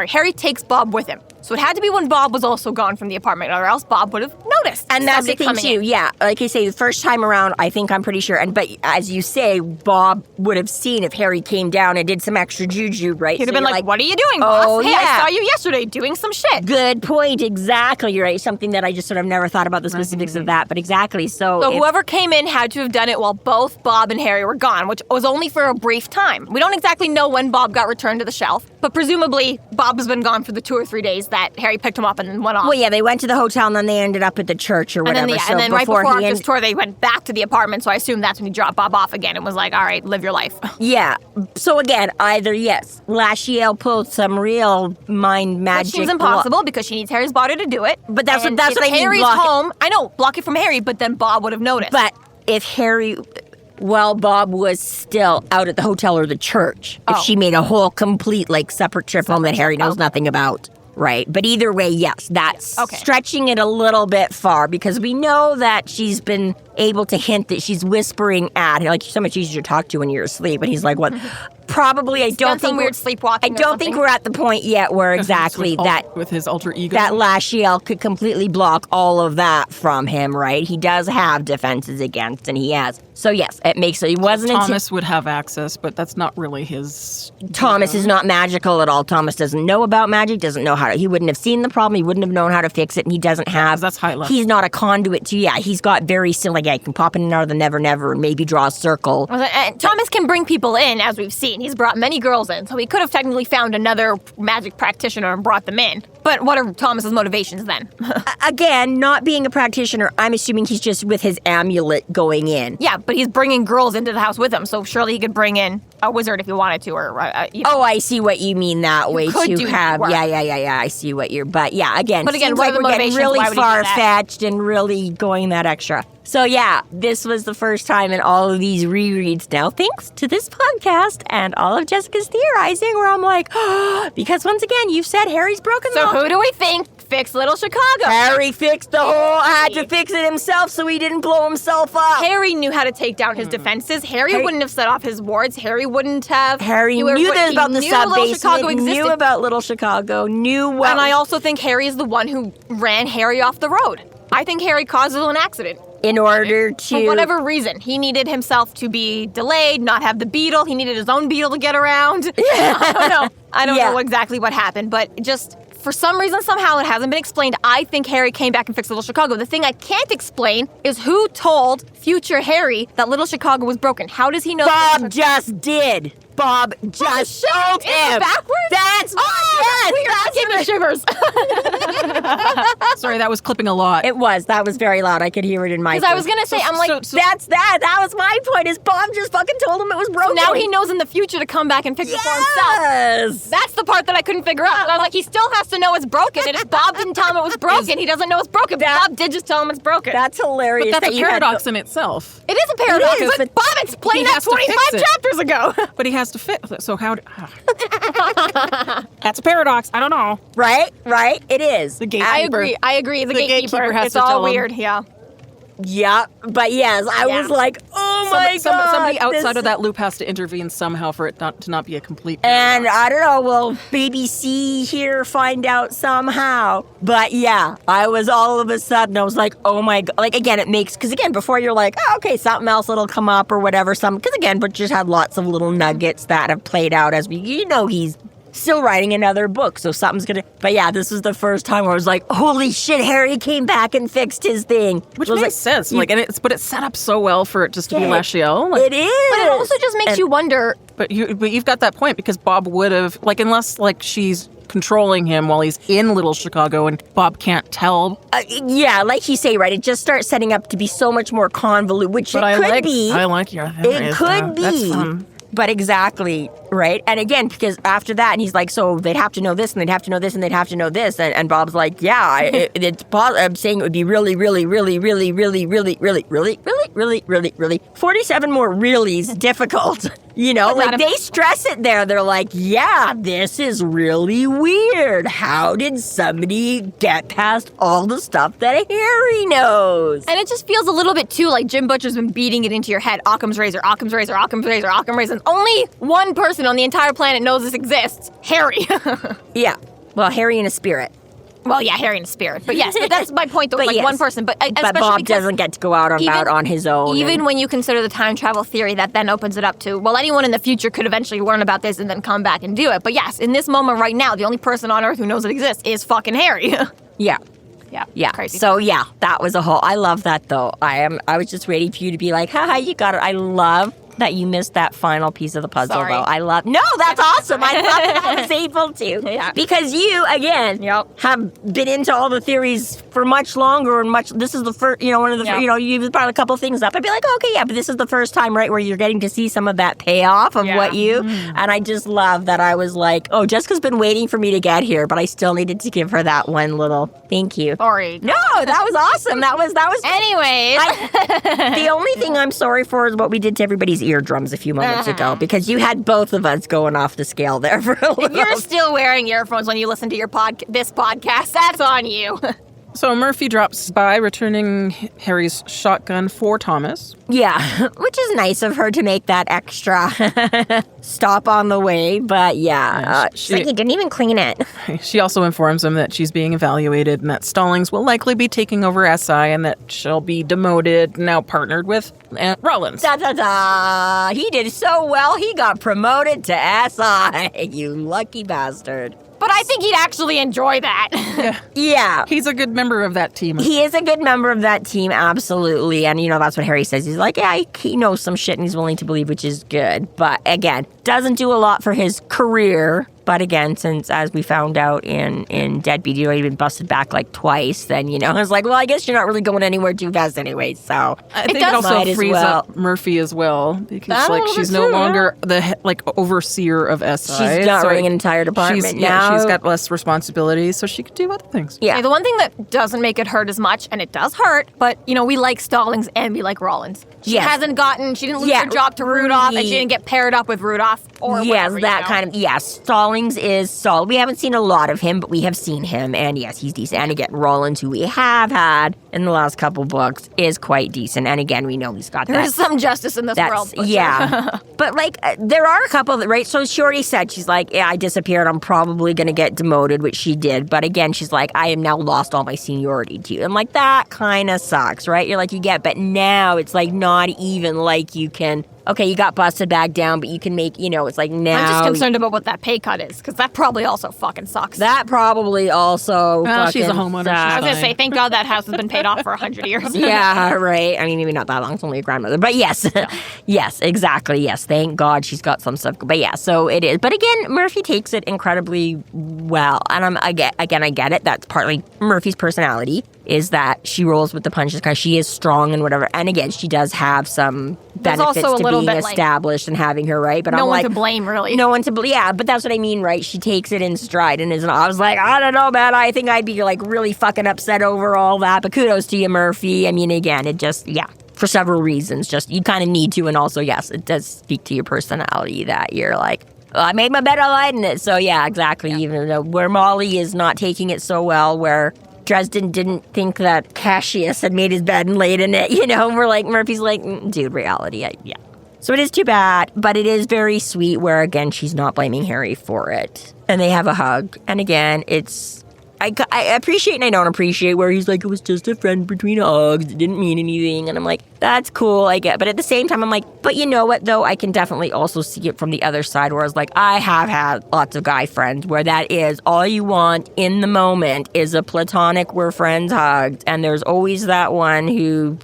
Harry takes Bob with him. So it had to be when Bob was also gone from the apartment, or else Bob would have noticed. And that's the thing too, yeah. Like I say, the first time around, I think I'm pretty sure. But as you say, Bob would have seen if Harry came down and did some extra juju, right? He'd have been like, what are you doing, boss? Oh, hey, yeah. I saw you yesterday doing some shit. Good point, exactly. You're right. Something that I just sort of never thought about the specifics of that, but exactly. So whoever came in had to have done it while both Bob and Harry were gone, which was only for a brief time. We don't exactly know when Bob got returned to the shelf, but presumably Bob has been gone for the 2 or 3 days that Harry picked him up and then went off. Well, yeah, they went to the hotel and then they ended up at the church or whatever. And then right before this tour, they went back to the apartment, so I assume that's when he dropped Bob off again and was like, all right, live your life. Yeah. So again, either, yes, Lashiel pulled some real mind magic. Which seems impossible because she needs Harry's body to do it. But that's what I mean. Harry's home. I know, block it from Harry, but then Bob would have noticed. But if Harry... Well, Bob was still out at the hotel or the church. If she made a whole complete, like, separate trip home that Harry knows nothing about. Right. But either way, yes, that's stretching it a little bit far, because we know that she's been able to hint that she's whispering at him. Like, so much easier to talk to when you're asleep. And he's like, what? Probably, I don't think weird sleepwalking. I don't think we're at the point yet where exactly with his alter ego, that Lashiel could completely block all of that from him, right? He does have defenses against, and he has. So yes, it makes it wasn't Thomas would have access, but that's not really his. Thomas is not magical at all. Thomas doesn't know about magic, doesn't know how to, he wouldn't have seen the problem, he wouldn't have known how to fix it, and he doesn't have, that's high level. He's not a conduit to, he's got very still, like, he can pop in and out of the never and maybe draw a circle. And Thomas can bring people in, as we've seen. He's brought many girls in, so he could have technically found another magic practitioner and brought them in. But what are Thomas's motivations then? Again, not being a practitioner, I'm assuming he's just with his amulet going in. Yeah, but he's bringing girls into the house with him, so surely he could bring in a wizard if he wanted to, or Oh, I see what you mean that way. Could to do have, work. yeah. I see what you're. But yeah, again, But again, seems what like are the we're getting motivations? really Why would he do far that? fetched and really going that extra. So yeah, this was the first time in all of these rereads now, thanks to this podcast and all of Jessica's theorizing, where I'm like, because once again, you've said Harry's broken the So law. who do we think fixed Little Chicago? Harry fixed the whole, had to fix it himself so he didn't blow himself up. Harry knew how to take down his defenses. Harry wouldn't have set off his wards. Harry wouldn't have. Harry he knew about the knew Little Chicago sub-basement, existed. knew about Little Chicago, knew what... And I also think Harry is the one who ran Harry off the road. I think Harry caused an accident. In order to... For whatever reason. He needed himself to be delayed, not have the beetle. He needed his own beetle to get around. I don't know. I don't know exactly what happened, but just... For some reason, somehow, it hasn't been explained. I think Harry came back and fixed Little Chicago. The thing I can't explain is who told future Harry that Little Chicago was broken. How does he know? Bob just did. Bob just showed him. Backwards? That's That gave me shivers. Sorry, that was clipping a lot. It was. That was very loud. I could hear it in my. Because I was gonna say, I'm like, that's that. That was my point. Is Bob just fucking told him it was broken? now he knows in the future to come back and fix it for himself. Yes. That's the part that I couldn't figure out. And I'm like, he still has to know it's broken. And if Bob didn't tell him it was broken, he doesn't know it's broken. Bob did just tell him it's broken. That's hilarious. But that's that a paradox in itself. It is a paradox, It is, but but Bob explained he that has to fix 25 it. chapters ago. But he has to fix it. So how... That's a paradox. I don't know. Right. It is. The gatekeeper. I agree. The gatekeeper has it's to all tell him. weird, yeah. Yeah. But yes, I was like, oh my god. Somebody outside this- of that loop has to intervene somehow for it to not be a complete And paradox. I don't know, will BBC here find out somehow? But yeah, I was all of a sudden, I was like, oh my god. Like, again, it makes, because again, before you're like, oh, okay, something else that'll come up or whatever. Because again, but just had lots of little nuggets that have played out as he's still writing another book, so something's gonna. But yeah, this was the first time where I was like, holy shit, Harry came back and fixed his thing. Which I was makes sense. But it's set up so well for it just to be Lachiel. It is. But it also just makes you wonder. But you've got that point, because Bob would have, unless she's controlling him while he's in Little Chicago and Bob can't tell. Yeah, like you say, right? It just starts setting up to be so much more convoluted, which But it could I be. like your theories. It could be. That's fun. But exactly, right? And again, because after that, and he's like, so they'd have to know this, and they'd have to know this, and they'd have to know this. And Bob's like, yeah, I'm saying it would be really, 47 more reallys difficult. They stress it there. They're like, yeah, this is really weird. How did somebody get past all the stuff that Harry knows? And it just feels a little bit too like Jim Butcher's been beating it into your head. Occam's razor, Occam's razor, Occam's razor, Occam's razor. Only one person on the entire planet knows this exists. Harry. Yeah. Well, Harry in a spirit. Well, yeah, Harry in a spirit. But yes, but that's my point, though. But yes. One person. But especially Bob because doesn't get to go out about on his own. Even when you consider the time travel theory, that then opens it up to, well, anyone in the future could eventually learn about this and then come back and do it. But yes, in this moment right now, the only person on Earth who knows it exists is fucking Harry. Yeah. Yeah. Crazy. So yeah, that was a whole. I love that though. I was just waiting for you to be like, haha, you got it. I love that you missed that final piece of the puzzle Sorry. though. No, that's awesome. I love that I was able to. Yeah. Because you, again, have been into all the theories for much longer and this is the first, one of the, you've brought a couple things up. I'd be like, oh, okay, yeah, but this is the first time, right, where you're getting to see some of that payoff of what you, and I just love that I was like, oh, Jessica's been waiting for me to get here, but I still needed to give her that one little thank you. Sorry. No, that was awesome. That was. Anyways. The only thing I'm sorry for is what we did to everybody's eardrums a few moments ago, because you had both of us going off the scale there for a little. If you're still wearing earphones when you listen to this podcast, that's on you. So Murphy drops by, returning Harry's shotgun for Thomas. Yeah, which is nice of her to make that extra stop on the way. But she's like, you didn't even clean it. She also informs him that she's being evaluated and that Stallings will likely be taking over SI and that she'll be demoted, now partnered with Rollins. Da-da-da! He did so well, he got promoted to SI. You lucky bastard. But I think he'd actually enjoy that. Yeah. He's a good member of that team. He is a good member of that team, absolutely. And, that's what Harry says. He's like, yeah, he knows some shit and he's willing to believe, which is good. But, again, doesn't do a lot for his career. But, again, since, as we found out in Deadbeat, he'd already been busted back, twice, then, I was like, well, I guess you're not really going anywhere too fast anyway, so. I think it also frees up Murphy as well, because, she's no longer the, overseer of SI. She's not running an entire department now. She's got less responsibility, so she could do other things. Yeah. The one thing that doesn't make it hurt as much, and it does hurt, but, we like Stallings and we like Rollins. She didn't lose her job to Rudolph, and she didn't get paired up with Rudolph or whatever. Stallings is solid. We haven't seen a lot of him, but we have seen him, and yes, he's decent. And again, Rollins, who we have had in the last couple books, is quite decent. And again, we know he's got There's some justice in this world. Yeah. But there are a couple that, right? So she already said, she's like, yeah, I disappeared. I'm probably going to get demoted, which she did. But again, she's like, I have now lost all my seniority to you. And that kind of sucks, right? You're like, but now it's not even you can, okay, you got busted back down, but you can make, it's now. I'm just concerned about what that pay cut is, because that probably also fucking sucks. That probably also she's a homeowner. I was going to say, thank God that house has been paid off for 100 years. Yeah, right. I mean, maybe not that long. It's only a grandmother. But yes. Yes, exactly. Yes, thank God she's got some stuff. But yeah, so it is. But again, Murphy takes it incredibly well. And I get it. That's partly Murphy's personality, is that she rolls with the punches because she is strong and whatever. And again, she does have some benefits to being established and having her, right? But no one to blame, really. No one to blame. Yeah, but that's what I mean, right? She takes it in stride and isn't. I was like, I don't know, man. I think I'd be really fucking upset over all that. But kudos to you, Murphy. I mean, again, it just, for several reasons. Just, you kind of need to. And also, yes, it does speak to your personality that you're like, well, I made my bed, I'm lighting it. So, yeah, exactly. Yeah. Even though where Molly is not taking it so well, where Dresden didn't think that Cassius had made his bed and laid in it, we're like, Murphy's like, dude, reality, yeah. So it is too bad, but it is very sweet where, again, she's not blaming Harry for it. And they have a hug. And again, I appreciate and I don't appreciate where he's like, it was just a friend between hugs. It didn't mean anything. And I'm like, that's cool, I get. But at the same time, I'm like, but you know what, though? I can definitely also see it from the other side where I was like, I have had lots of guy friends where that is all you want in the moment is a platonic, we're friends hugged. And there's always that one who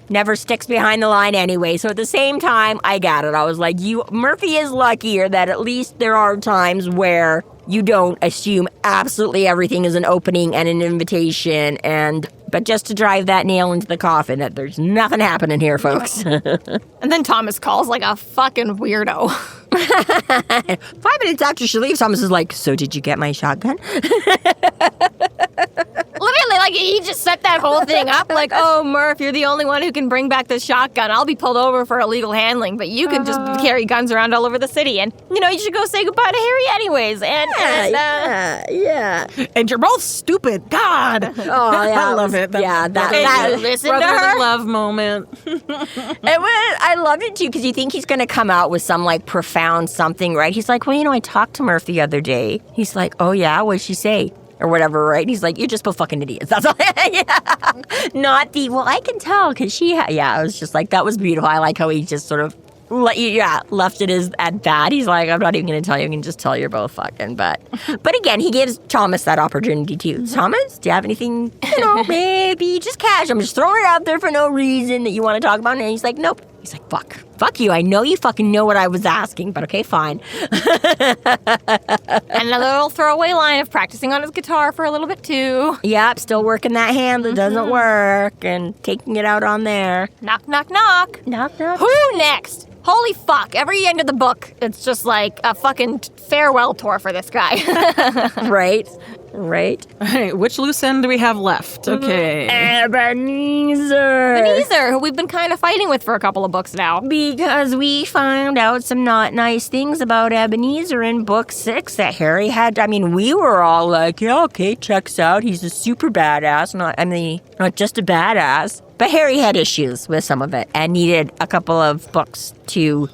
never sticks behind the line anyway. So at the same time, I got it. I was like, Murphy is luckier that at least there are times where you don't assume absolutely everything is an opening and an invitation, but just to drive that nail into the coffin that there's nothing happening here, folks. And then Thomas calls like a fucking weirdo. 5 minutes after she leaves, Thomas is like, so did you get my shotgun? Literally, he just set that whole thing up like, oh, Murph, you're the only one who can bring back this shotgun. I'll be pulled over for illegal handling, but you can just carry guns around all over the city. And, you should go say goodbye to Harry anyways. Yeah. And you're both stupid. God. Oh, yeah. I love it. That listen to her. Love moment. I loved it, too, because you think he's going to come out with some, profound something, right? He's like, well, I talked to Murphy the other day. He's like, oh, yeah? What'd she say? Or whatever, right? He's like, you're just both fucking idiots. That's all. Not the, well, I can tell because she I was just like, that was beautiful. I like how he just sort of left it at that. He's like, I'm not even going to tell you. I can just tell you're both fucking. But again, he gives Thomas that opportunity too. Thomas, do you have anything, maybe just cash? I'm just throwing it out there for no reason that you want to talk about. And he's like, nope. He's like, fuck you. I know you fucking know what I was asking, but okay, fine. And another little throwaway line of practicing on his guitar for a little bit too. Yep, still working that hand that doesn't work and taking it out on there. Knock, knock, knock. Knock, knock. Who next? Holy fuck. Every end of the book, it's just like a fucking farewell tour for this guy. Right? right? All right, which loose end do we have left? Okay. Ebenezer, who we've been kind of fighting with for a couple of books now. because we found out some not nice things about Ebenezer in book 6 that Harry had. I mean, we were all like, yeah, okay, checks out. He's a super badass. Not just a badass. But Harry had issues with some of it and needed a couple of books to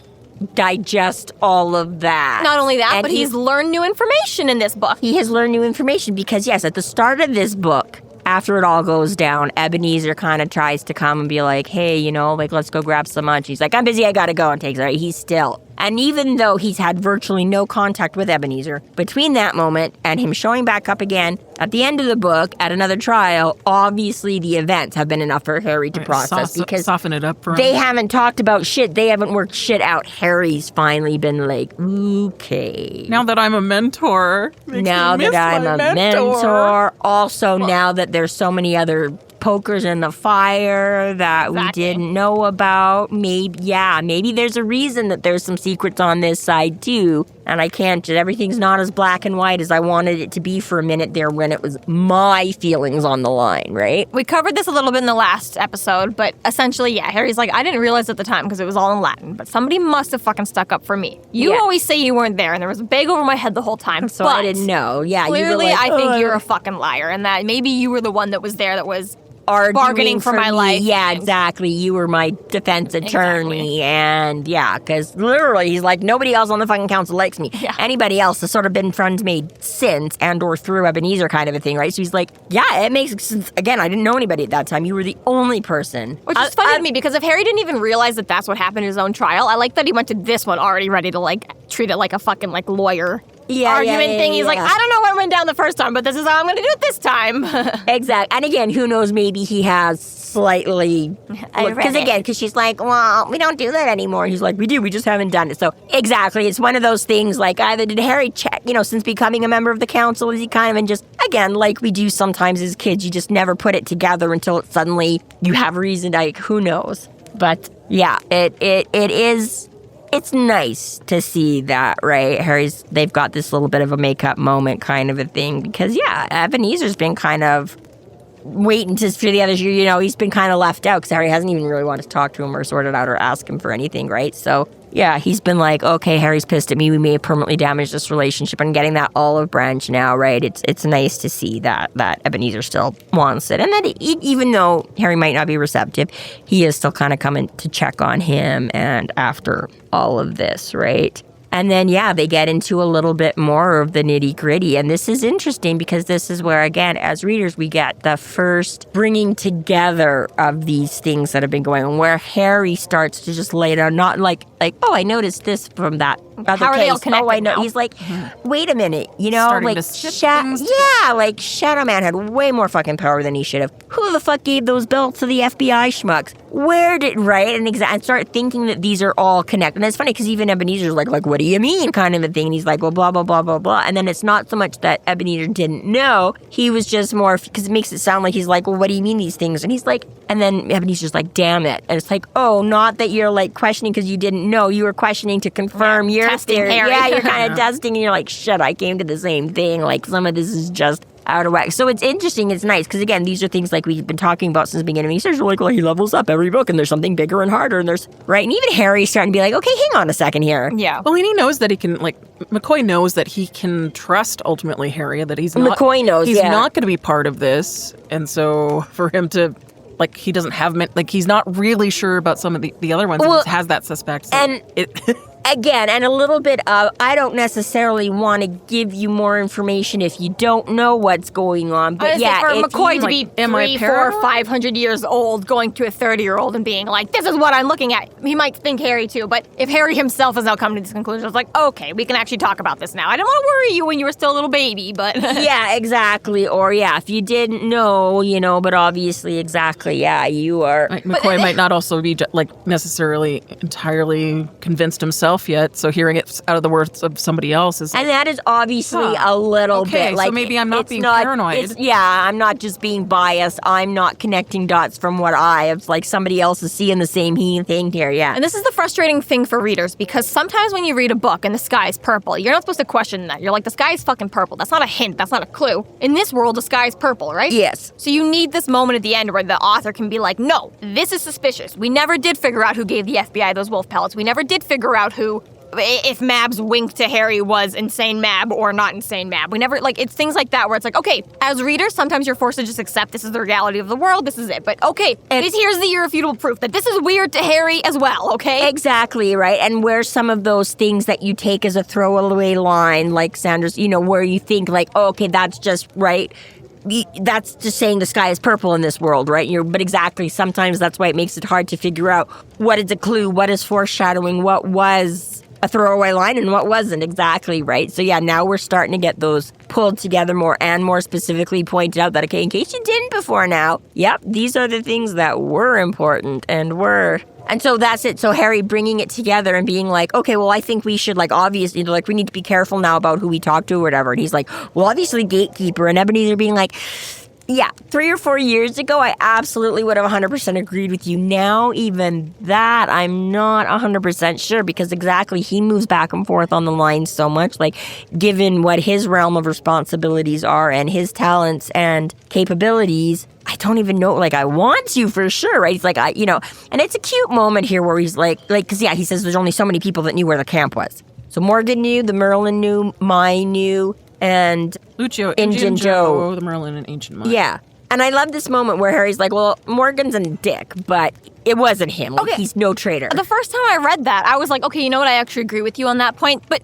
digest all of that. Not only that, And but he's learned new information in this book. He has learned new information because, yes, at the start of this book, after it all goes down, Ebenezer kind of tries to come and be like, hey, let's go grab some lunch. He's like, I'm busy, I gotta go, and takes it. He's still. And even though he's had virtually no contact with Ebenezer, between that moment and him showing back up again at the end of the book at another trial, obviously the events have been enough for Harry to process because soften it up for him. They haven't talked about shit. They haven't worked shit out. Harry's finally been like, okay. Now that I'm a mentor. Now that I'm a mentor. Also, now that there's so many other pokers in the fire that we didn't know about. Maybe there's a reason that there's some secrets on this side too. And everything's not as black and white as I wanted it to be for a minute there when it was my feelings on the line, right? We covered this a little bit in the last episode, but essentially, Harry's like, I didn't realize at the time because it was all in Latin, but somebody must have fucking stuck up for me. You always say you weren't there, and there was a bag over my head the whole time, so I didn't know. Yeah, clearly, you were like, I think you're a fucking liar, and that maybe you were the one that was there that was bargaining for my me. life. Yeah, exactly. You were my defense attorney. Exactly. And because literally he's like, nobody else on the fucking council likes me. Yeah. Anybody else has sort of been friends made since and or through Ebenezer kind of a thing, right? So he's like, yeah, it makes sense. Again, I didn't know anybody at that time. You were the only person. Which is funny to me because if Harry didn't even realize that that's what happened in his own trial, I like that he went to this one already ready to treat it like a fucking lawyer. Argument thing. He's like, I don't know what went down the first time, but this is how I'm going to do it this time. Exactly. And again, who knows, maybe he has slightly... Because she's like, well, we don't do that anymore. He's like, we do, we just haven't done it. So, exactly, it's one of those things, either did Harry check, since becoming a member of the council, is he kind of, and just, again, like we do sometimes as kids, you just never put it together until suddenly you have reason, who knows. But, yeah, it is... It's nice to see that, right? They've got this little bit of a make-up moment kind of a thing because, Ebenezer's been kind of waiting for the others. He's been kind of left out because Harry hasn't even really wanted to talk to him or sort it out or ask him for anything, right? So, he's been like, okay, Harry's pissed at me. We may have permanently damaged this relationship. And getting that olive branch now, right? It's nice to see that Ebenezer still wants it. And that even though Harry might not be receptive, he is still kind of coming to check on him and after all of this, right? And then, they get into a little bit more of the nitty-gritty. And this is interesting because this is where, again, as readers, we get the first bringing together of these things that have been going on, where Harry starts to just lay down, not like oh, I noticed this from that other How are case. they all connected I know. now? He's like, wait a minute, Starting to Shadow Man had way more fucking power than he should have. Who the fuck gave those belts to the FBI schmucks? And start thinking that these are all connected. And it's funny because even Ebenezer's like, what do you mean, kind of a thing? And he's like, well, blah, blah, blah, blah, blah. And then it's not so much that Ebenezer didn't know. He was just more, because it makes it sound like he's like, well, what do you mean these things? And he's like, and then Ebenezer's like, damn it. And it's like, oh, not that you're questioning because you didn't know. You were questioning to confirm your theory. Harry. Yeah, you're kind of testing and you're like, shit, I came to the same thing. Some of this is just out of whack. So it's interesting. It's nice because, again, these are things we've been talking about since the beginning. He says, he levels up every book and there's something bigger and harder. And there's, right? And even Harry's starting to be like, okay, hang on a second here. Yeah. Well, and he knows that he can, McCoy knows that he can trust ultimately Harry, that he's not. McCoy knows, he's not going to be part of this. And so for him to, he doesn't have, he's not really sure about some of the other ones. Well, he has that suspect. So and again, and a little bit of, I don't necessarily want to give you more information if you don't know what's going on. But for McCoy to be 300, 400, 500 years old going to a 30-year-old and being like, this is what I'm looking at. He might think Harry too, but if Harry himself has now come to this conclusion, it's like, okay, we can actually talk about this now. I don't want to worry you when you were still a little baby, but... Yeah, exactly. Or if you didn't know, but obviously, exactly, you are... McCoy might not also be necessarily entirely convinced himself himself yet, so hearing it out of the words of somebody else is... And that is obviously a little bit like... so maybe I'm not being paranoid. I'm not just being biased. I'm not connecting dots from what it's like somebody else is seeing the same thing here, yeah. And this is the frustrating thing for readers, because sometimes when you read a book and the sky is purple, you're not supposed to question that. You're like, the sky is fucking purple. That's not a hint. That's not a clue. In this world, the sky is purple, right? Yes. So you need this moment at the end where the author can be like, no, this is suspicious. We never did figure out who gave the FBI those wolf pellets. We never did figure out if Mab's wink to Harry was insane Mab or not insane Mab. We never, it's things like that where it's like, okay, as readers, sometimes you're forced to just accept this is the reality of the world, this is it. But okay, here's the irrefutable proof that this is weird to Harry as well, okay? Exactly, right? And where some of those things that you take as a throwaway line, like Sandra's, where you think okay, that's just right. That's just saying the sky is purple in this world, right? But exactly, sometimes that's why it makes it hard to figure out what is a clue, what is foreshadowing, what was a throwaway line and what wasn't exactly, right? So yeah, now we're starting to get those pulled together more and more specifically pointed out that, okay, in case you didn't before now, yep, these are the things that were important and so that's it. So Harry bringing it together and being like, okay, well, I think we should, obviously, we need to be careful now about who we talk to or whatever. And he's like, well, obviously gatekeeper. And Ebenezer being like, yeah, 3 or 4 years ago, I absolutely would have 100% agreed with you. Now, even that, I'm not 100% sure because exactly he moves back and forth on the line so much. Given what his realm of responsibilities are and his talents and capabilities, I don't even know, I want to for sure, right? He's like, and it's a cute moment here where he's because he says there's only so many people that knew where the camp was. So Morgan knew, the Merlin knew, Mai knew, and Lucio, Injun Joe, the Merlin, and Ancient Mai. Yeah. And I love this moment where Harry's like, well, Morgan's a dick, but it wasn't him. Okay. He's no traitor. The first time I read that, I was like, okay, you know what? I actually agree with you on that point. But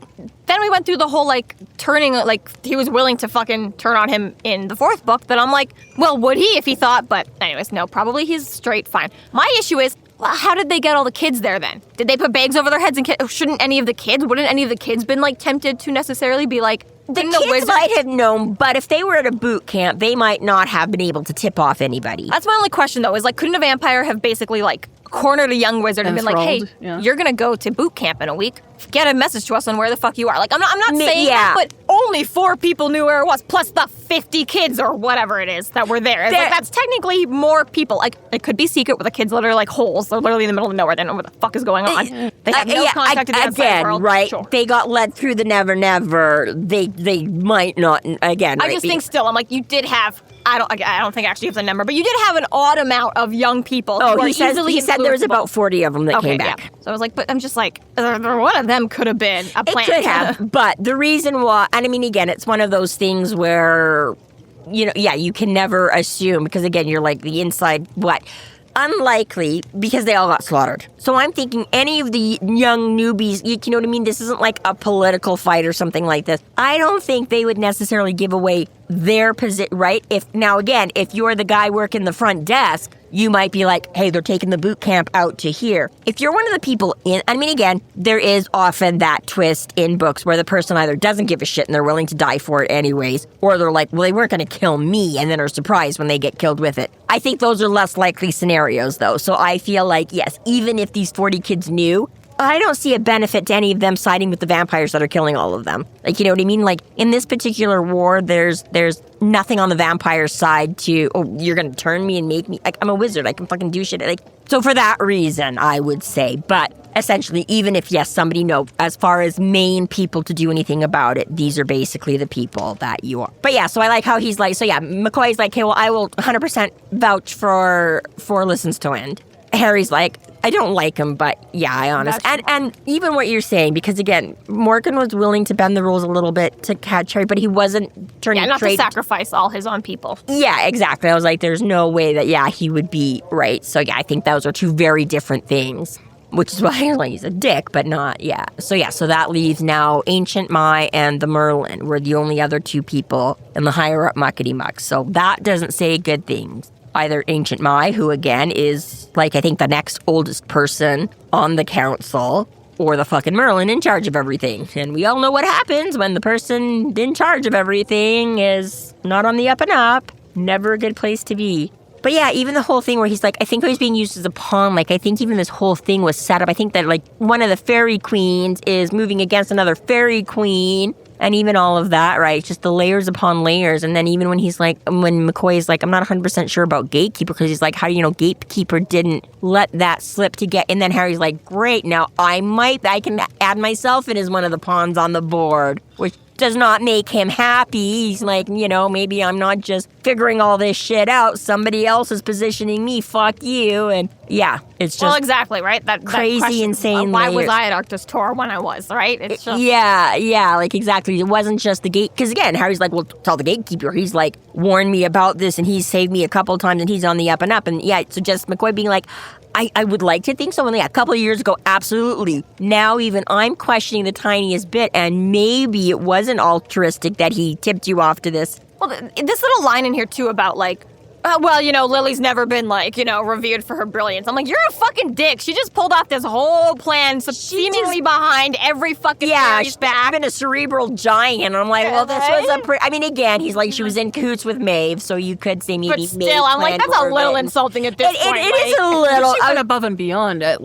then we went through the whole, turning, he was willing to fucking turn on him in the fourth book. That I'm like, well, would he if he thought? But anyways, no, probably he's straight, fine. My issue is, well, how did they get all the kids there then? Did they put bags over their heads and wouldn't any of the kids been, tempted to necessarily be like, the kids might have known, but if they were at a boot camp, they might not have been able to tip off anybody. That's my only question, though, is, couldn't a vampire have basically, cornered a young wizard and been like, hey, you're gonna go to boot camp in a week. Get a message to us on where the fuck you are. I'm not saying that, but only 4 people knew where it was, plus the 50 kids or whatever it is that were there. That's technically more people. It could be secret with the kids that are holes. They're literally in the middle of nowhere. They don't know what the fuck is going on. They have no contact with the outside world. Right? Sure. They got led through the never. They might not, again. I just think still, you did have... I don't think I actually have the number, but you did have an odd amount of young people. Oh, he said there was about 40 of them that came back. Yeah. So I was like, but I'm just like, one of them could have been a plant. It could have, but the reason why, and again, it's one of those things where, you can never assume, because again, you're the inside, unlikely, because they all got slaughtered. So I'm thinking any of the young newbies, you know what I mean? This isn't a political fight or something like this. I don't think they would necessarily give away their position, right? If you're the guy working the front desk, you might be like, hey, they're taking the boot camp out to here. If you're one of the people again, there is often that twist in books where the person either doesn't give a shit and they're willing to die for it anyways, or they're like, well, they weren't going to kill me, and then are surprised when they get killed with it. I think those are less likely scenarios, though. So I feel like, yes, even if these 40 kids knew, I don't see a benefit to any of them siding with the vampires that are killing all of them. You know what I mean? In this particular war, there's nothing on the vampire side to, oh, you're going to turn me and make me, I'm a wizard, I can fucking do shit. So for that reason, I would say. But essentially, even if, yes, somebody knows, as far as main people to do anything about it, these are basically the people that you are. But yeah, so I like how he's McCoy's like, hey, well, I will 100% vouch for Listens to End. Harry's like, I don't like him, but yeah, I honest. And even what you're saying, because again, Morgan was willing to bend the rules a little bit to catch Harry, but he wasn't turning not to sacrifice all his own people. Yeah, exactly. I was like, there's no way that, he would be right. So yeah, I think those are two very different things, which is why he's a dick, but not, yeah. So that leaves now Ancient Mai and the Merlin were the only other 2 people in the higher up muckety muck. So that doesn't say good things. Either Ancient Mai, who again is, I think the next oldest person on the council, or the fucking Merlin in charge of everything. And we all know what happens when the person in charge of everything is not on the up and up. Never a good place to be. But yeah, even the whole thing where he's like, I think he was being used as a pawn. Like, I think even this whole thing was set up. I think that, like, one of the fairy queens is moving against another fairy queen. And even all of that, right? Just the layers upon layers. And then even when he's like, when McCoy's like, I'm not 100% sure about Gatekeeper, because he's like, how do you know Gatekeeper didn't let that slip to get... And then Harry's like, great, now I can add myself in as one of the pawns on the board, which does not make him happy. He's like, maybe I'm not just figuring all this shit out. Somebody else is positioning me. Fuck you. And yeah, it's just... Well, exactly, right? That crazy, question, insane why layers. was I at Arctus Tor when I was, right? It's just... Yeah, like exactly. It wasn't just the gate... Because again, Harry's like, well, tell the Gatekeeper. He's like, warned me about this and he's saved me a couple times and he's on the up and up. And yeah, so just McCoy being like... I would like to think so. And yeah, a couple of years ago, absolutely. Now even I'm questioning the tiniest bit, and maybe it wasn't altruistic that he tipped you off to this. Well, this little line in here, too, about, like, Lily's never been, like, revered for her brilliance. I'm like, you're a fucking dick. She just pulled off this whole plan, seemingly behind every fucking fairy's back. She's been a cerebral giant. And I'm like, well, this was again, he's like, she was in cahoots with Maeve, so you could say maybe Maeve. But still, I'm like, that's a little insulting at this point. It is a little. She went above and beyond at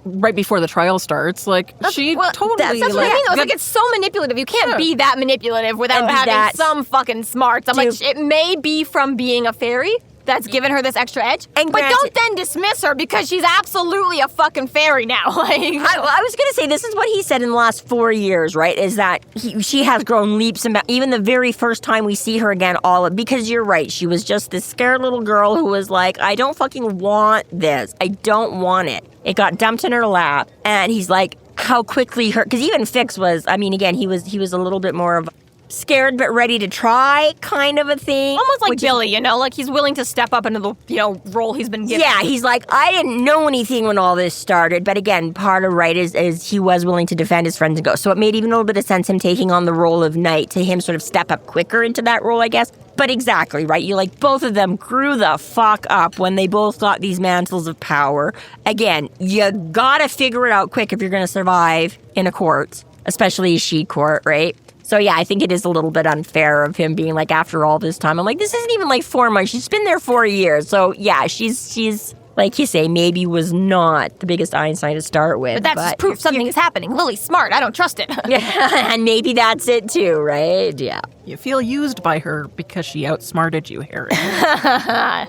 right before the trial starts. Like, totally. That's what I mean. I was like, it's so manipulative. You can't be that manipulative without having some fucking smarts. I'm like, it may be from being a fairy that's given her this extra edge, but don't then dismiss her because she's absolutely a fucking fairy now. Like, I was gonna say, this is what he said in the last 4 years, right? Is that she has grown leaps and bounds. Even the very first time we see her again, because you're right, she was just this scared little girl who was like, I don't fucking want this. I don't want it. It got dumped in her lap, and he's like, how quickly because even Fix was, again, he was a little bit more of scared but ready to try kind of a thing. Almost like Billy, like he's willing to step up into the, role he's been given. Yeah, he's like, I didn't know anything when all this started. But again, part of is he was willing to defend his friends and go. So it made even a little bit of sense him taking on the role of knight to him sort of step up quicker into that role, I guess. But exactly, right? You like both of them grew the fuck up when they both got these mantles of power. Again, you gotta figure it out quick if you're gonna survive in a court, especially a she court, right? So yeah, I think it is a little bit unfair of him being like, after all this time, I'm like, this isn't even like 4 months. She's been there 4 years. So yeah, she's like you say, maybe was not the biggest Einstein to start with. But that's just proof something is happening. Lily's smart. I don't trust it. Yeah, and maybe that's it too, right? Yeah. You feel used by her because she outsmarted you, Harry. Yeah,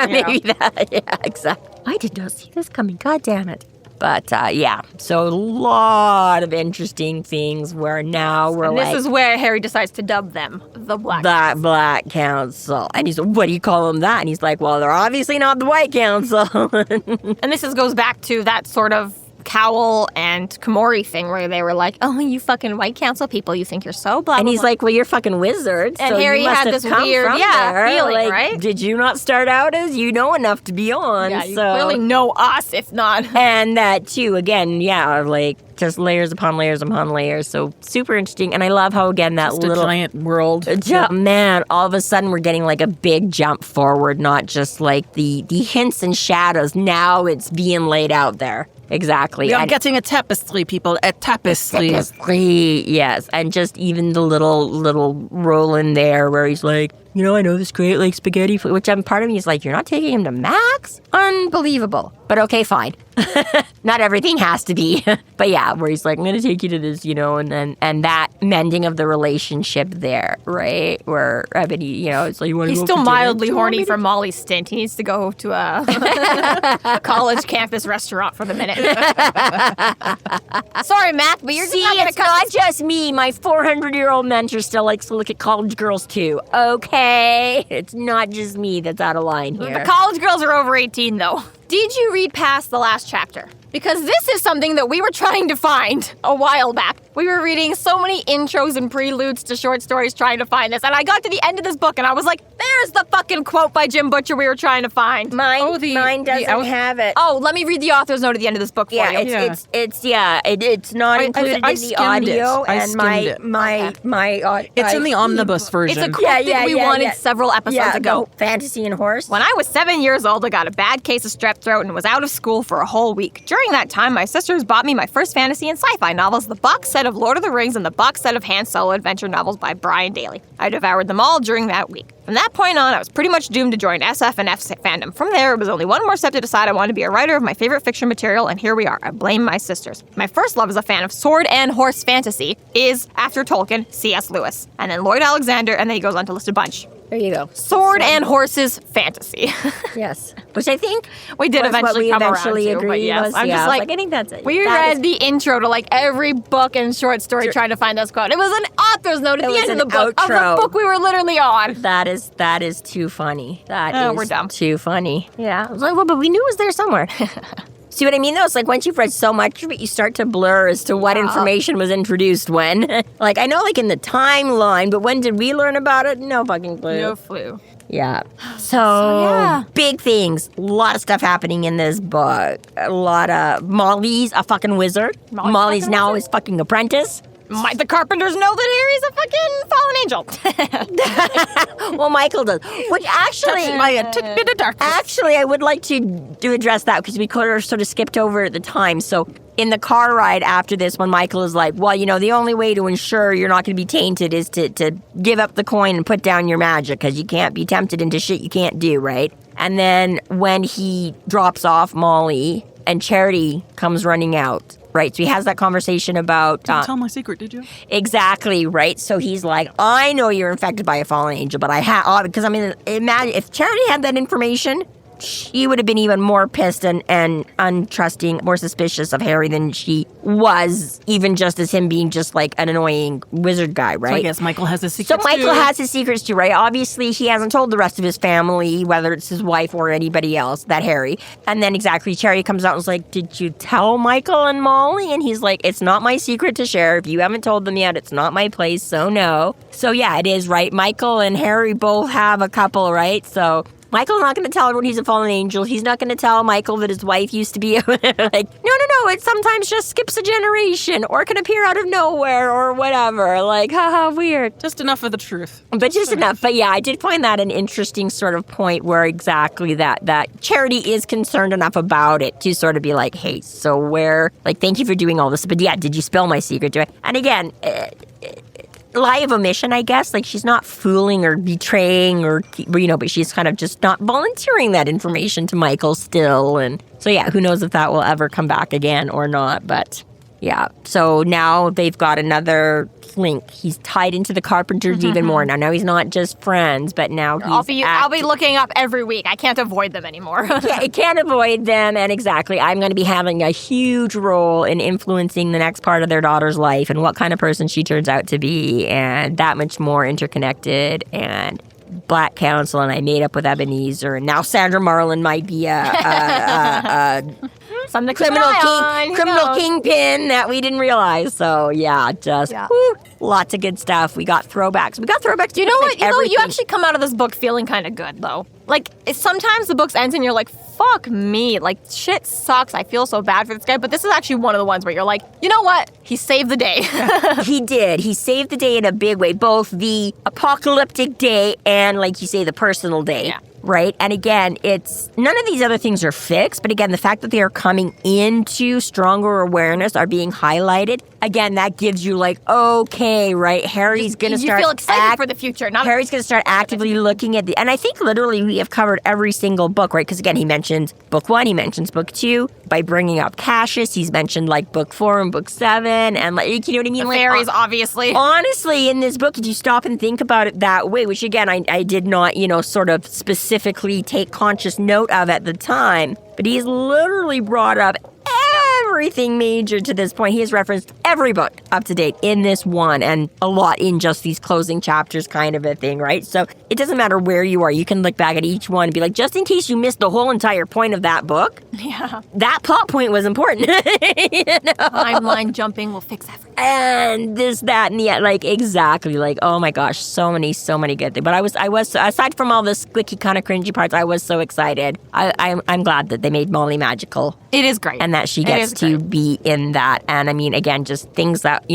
maybe that. Yeah, exactly. I did not see this coming. God damn it. But yeah, so a lot of interesting things where now we're this is where Harry decides to dub them the Black Council. Black Council. And he's like, what do you call them that? And he's like, well, they're obviously not the White Council. And this goes back to that sort of Cowell and Komori thing where they were like, oh, you fucking White Council people, you think you're so blah, and blah, he's blah. like, well, you're fucking wizards. And so Harry you must had have this come weird, from there. feeling, like, right? Did you not start out as you know enough to be on? Yeah, you clearly know us, if not. And that too, again, yeah, like just layers upon layers upon layers. So super interesting. And I love how, again, that just little a giant world. Man, all of a sudden we're getting like a big jump forward, not just like the hints and shadows. Now it's being laid out there. Exactly. We are getting a tapestry, people. A tapestry. Yes. And just even the little roll in there where he's like, I know this great like spaghetti, which part of me is like, you're not taking him to Max? Unbelievable. But okay, fine. Not everything has to be. But yeah, where he's like, I'm going to take you to this, and that mending of the relationship there, right? Where Ebony, it's like, you want to go He's still mildly horny for Molly's stint. He needs to go to a college campus restaurant for the minute. Sorry, Mac, but you're just not going to it's not just me. My 400-year-old mentor still likes to look at college girls too. Okay? It's not just me that's out of line here. The college girls are over 18, though. Did you read past the last chapter? Because this is something that we were trying to find a while back. We were reading so many intros and preludes to short stories trying to find this. And I got to the end of this book and I was like, there's the fucking quote by Jim Butcher we were trying to find. Mine doesn't have it. Oh, let me read the author's note at the end of this book for you. It's not included in the audio. It's in the omnibus version. It's a quote that we wanted several episodes ago. Fantasy and horse. When I was 7 years old, I got a bad case of strep throat and was out of school for a whole week. During that time, my sisters bought me my first fantasy and sci-fi novels, the box set of Lord of the Rings and the box set of Han Solo adventure novels by Brian Daley. I devoured them all during that week. From that point on, I was pretty much doomed to join SF and F fandom. From there, it was only one more step to decide I wanted to be a writer of my favorite fiction material, and here we are. I blame my sisters. My first love as a fan of sword and horse fantasy is, after Tolkien, C.S. Lewis, and then Lloyd Alexander, and then he goes on to list a bunch. There you go. Sword and horses fantasy. Yes. Which I think we did eventually come around to, agree but yes, was, I'm yeah, just like, I think that's it. We read the intro to like every book and short story trying to find this quote. It was an author's note at the end of the book of the book we were literally on. That is too funny. We're dumb. Too funny. Yeah. I was like, well, but we knew it was there somewhere. See what I mean, though? It's like once you've read so much of it, you start to blur as to what information was introduced when. Like, I know, like, in the timeline, but when did we learn about it? No fucking clue. No clue. Yeah. So big things. A lot of stuff happening in this book. A lot of... Molly's a fucking wizard. Molly's now his fucking apprentice. The carpenters know that Harry's a fucking fallen angel. Well, Michael does. Which actually... Actually, I would like to address that because we sort of skipped over at the time. So in the car ride after this, when Michael is like, well, you know, the only way to ensure you're not going to be tainted is to give up the coin and put down your magic because you can't be tempted into shit you can't do, right? And then when he drops off Molly and Charity comes running out, right? So he has that conversation about... Didn't tell my secret, did you? Exactly, right? So he's like, I know you're infected by a fallen angel, but I have... because, I mean, imagine if Charity had that information, she would have been even more pissed and untrusting, more suspicious of Harry than she was, even just as him being just like an annoying wizard guy, right? So I guess Michael has his secrets too. Has his secrets too, right? Obviously, he hasn't told the rest of his family, whether it's his wife or anybody else, that Harry. And then exactly, Charity comes out and is like, did you tell Michael and Molly? And he's like, it's not my secret to share. If you haven't told them yet, it's not my place, so no. So yeah, it is, right? Michael and Harry both have a couple, right? So... Michael's not going to tell everyone he's a fallen angel. He's not going to tell Michael that his wife used to be like, no, it sometimes just skips a generation or can appear out of nowhere or whatever. Like, haha, weird. Just enough of the truth. But just enough. But yeah, I did find that an interesting sort of point where exactly that Charity is concerned enough about it to sort of be like, hey, so where, like, thank you for doing all this. But yeah, did you spill my secret? And again, lie of omission, I guess. Like, she's not fooling or betraying or, you know, but she's kind of just not volunteering that information to Michael still. And so, yeah, who knows if that will ever come back again or not. But, yeah. So now they've got another link. He's tied into the Carpenters even more now. Now he's not just friends, but now he's I'll be looking up every week. I can't avoid them anymore. Yeah, I can't avoid them. And exactly, I'm going to be having a huge role in influencing the next part of their daughter's life and what kind of person she turns out to be, and that much more interconnected. And Black Council, and I made up with Ebenezar, and now Sandra Marlin might be something criminal kingpin that we didn't realize. So yeah, lots of good stuff. We got throwbacks. You know what? You actually come out of this book feeling kind of good, though. Like, sometimes the book ends and you're like, fuck me. Like, shit sucks. I feel so bad for this guy. But this is actually one of the ones where you're like, you know what? He saved the day. He did. He saved the day in a big way. Both the apocalyptic day and, like you say, the personal day. Yeah. Right? And again, none of these other things are fixed, but again, the fact that they are coming into stronger awareness, are being highlighted, again, that gives you like, okay, right, Harry's going to start... You feel excited for the future. Harry's going to start actively looking at and I think literally we have covered every single book, right? Because again, he mentions book 1, he mentions book 2, by bringing up Cassius, he's mentioned like book 4 and book 7, and like, you know what I mean? The fairies, obviously. Honestly, in this book, if you stop and think about it that way, which again, I did not, sort of specifically take conscious note of at the time, but he's literally brought up everything major to this point. He has referenced every book up to date in this one, and a lot in just these closing chapters kind of a thing, right? So it doesn't matter where you are. You can look back at each one and be like, just in case you missed the whole entire point of that book, that plot point was important. Timeline jumping will fix everything. And this, that, and the, like, exactly, like, oh my gosh, so many good things. But I was, aside from all the squicky kind of cringy parts, I was so excited. I'm glad that they made Molly magical. It is great. And that she gets to be in that. And I mean, again, just things that,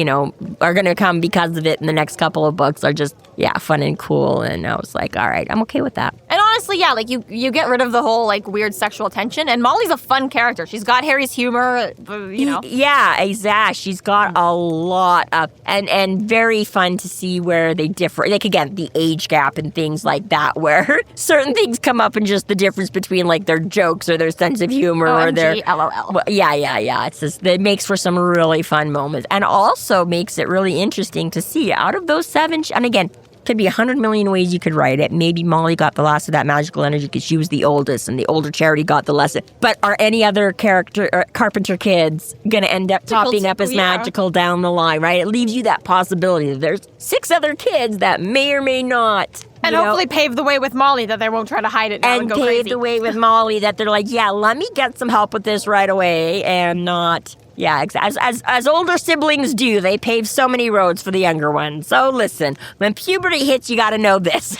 are going to come because of it in the next couple of books are just, fun and cool. And I was like, all right, I'm okay with that. And honestly, yeah, like you get rid of the whole like weird sexual tension, and Molly's a fun character. She's got Harry's humor, you know. Yeah, exactly. She's got a lot of and very fun to see where they differ. Like again, the age gap and things like that, where certain things come up and just the difference between like their jokes or their sense of humor or their LOL. Well, yeah. It's just it makes for some really fun moments, and also makes it really interesting to see out of those 7. And again, could be 100 million ways you could write it. Maybe Molly got the last of that magical energy because she was the oldest, and the older Charity got the lesson. But are any other Carpenter kids going to end up popping up as magical down the line, right? It leaves you that possibility that there's 6 other kids that may or may not. And hopefully pave the way with Molly that they won't try to hide it now and go crazy. And pave the way with Molly that they're like, yeah, let me get some help with this right away and not... Yeah, as older siblings do, they pave so many roads for the younger ones. So listen, when puberty hits, you got to know this.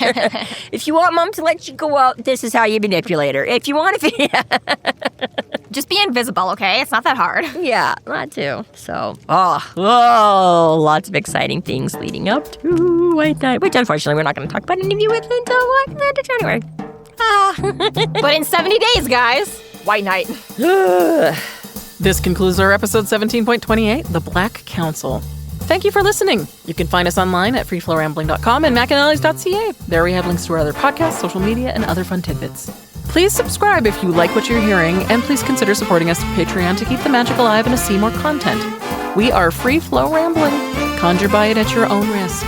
If you want mom to let you go out, this is how you manipulate her. If you want to... Just be invisible, okay? It's not that hard. Yeah, that too. So, lots of exciting things leading up to White Night, which unfortunately we're not going to talk about an interview with until January. But in 70 days, guys, White Night. This concludes our episode 17.28, The Black Council. Thank you for listening. You can find us online at freeflowrambling.com and McAnallys.ca. There we have links to our other podcasts, social media, and other fun tidbits. Please subscribe if you like what you're hearing, and please consider supporting us through Patreon to keep the magic alive and to see more content. We are Free Flow Rambling. Conjure by it at your own risk.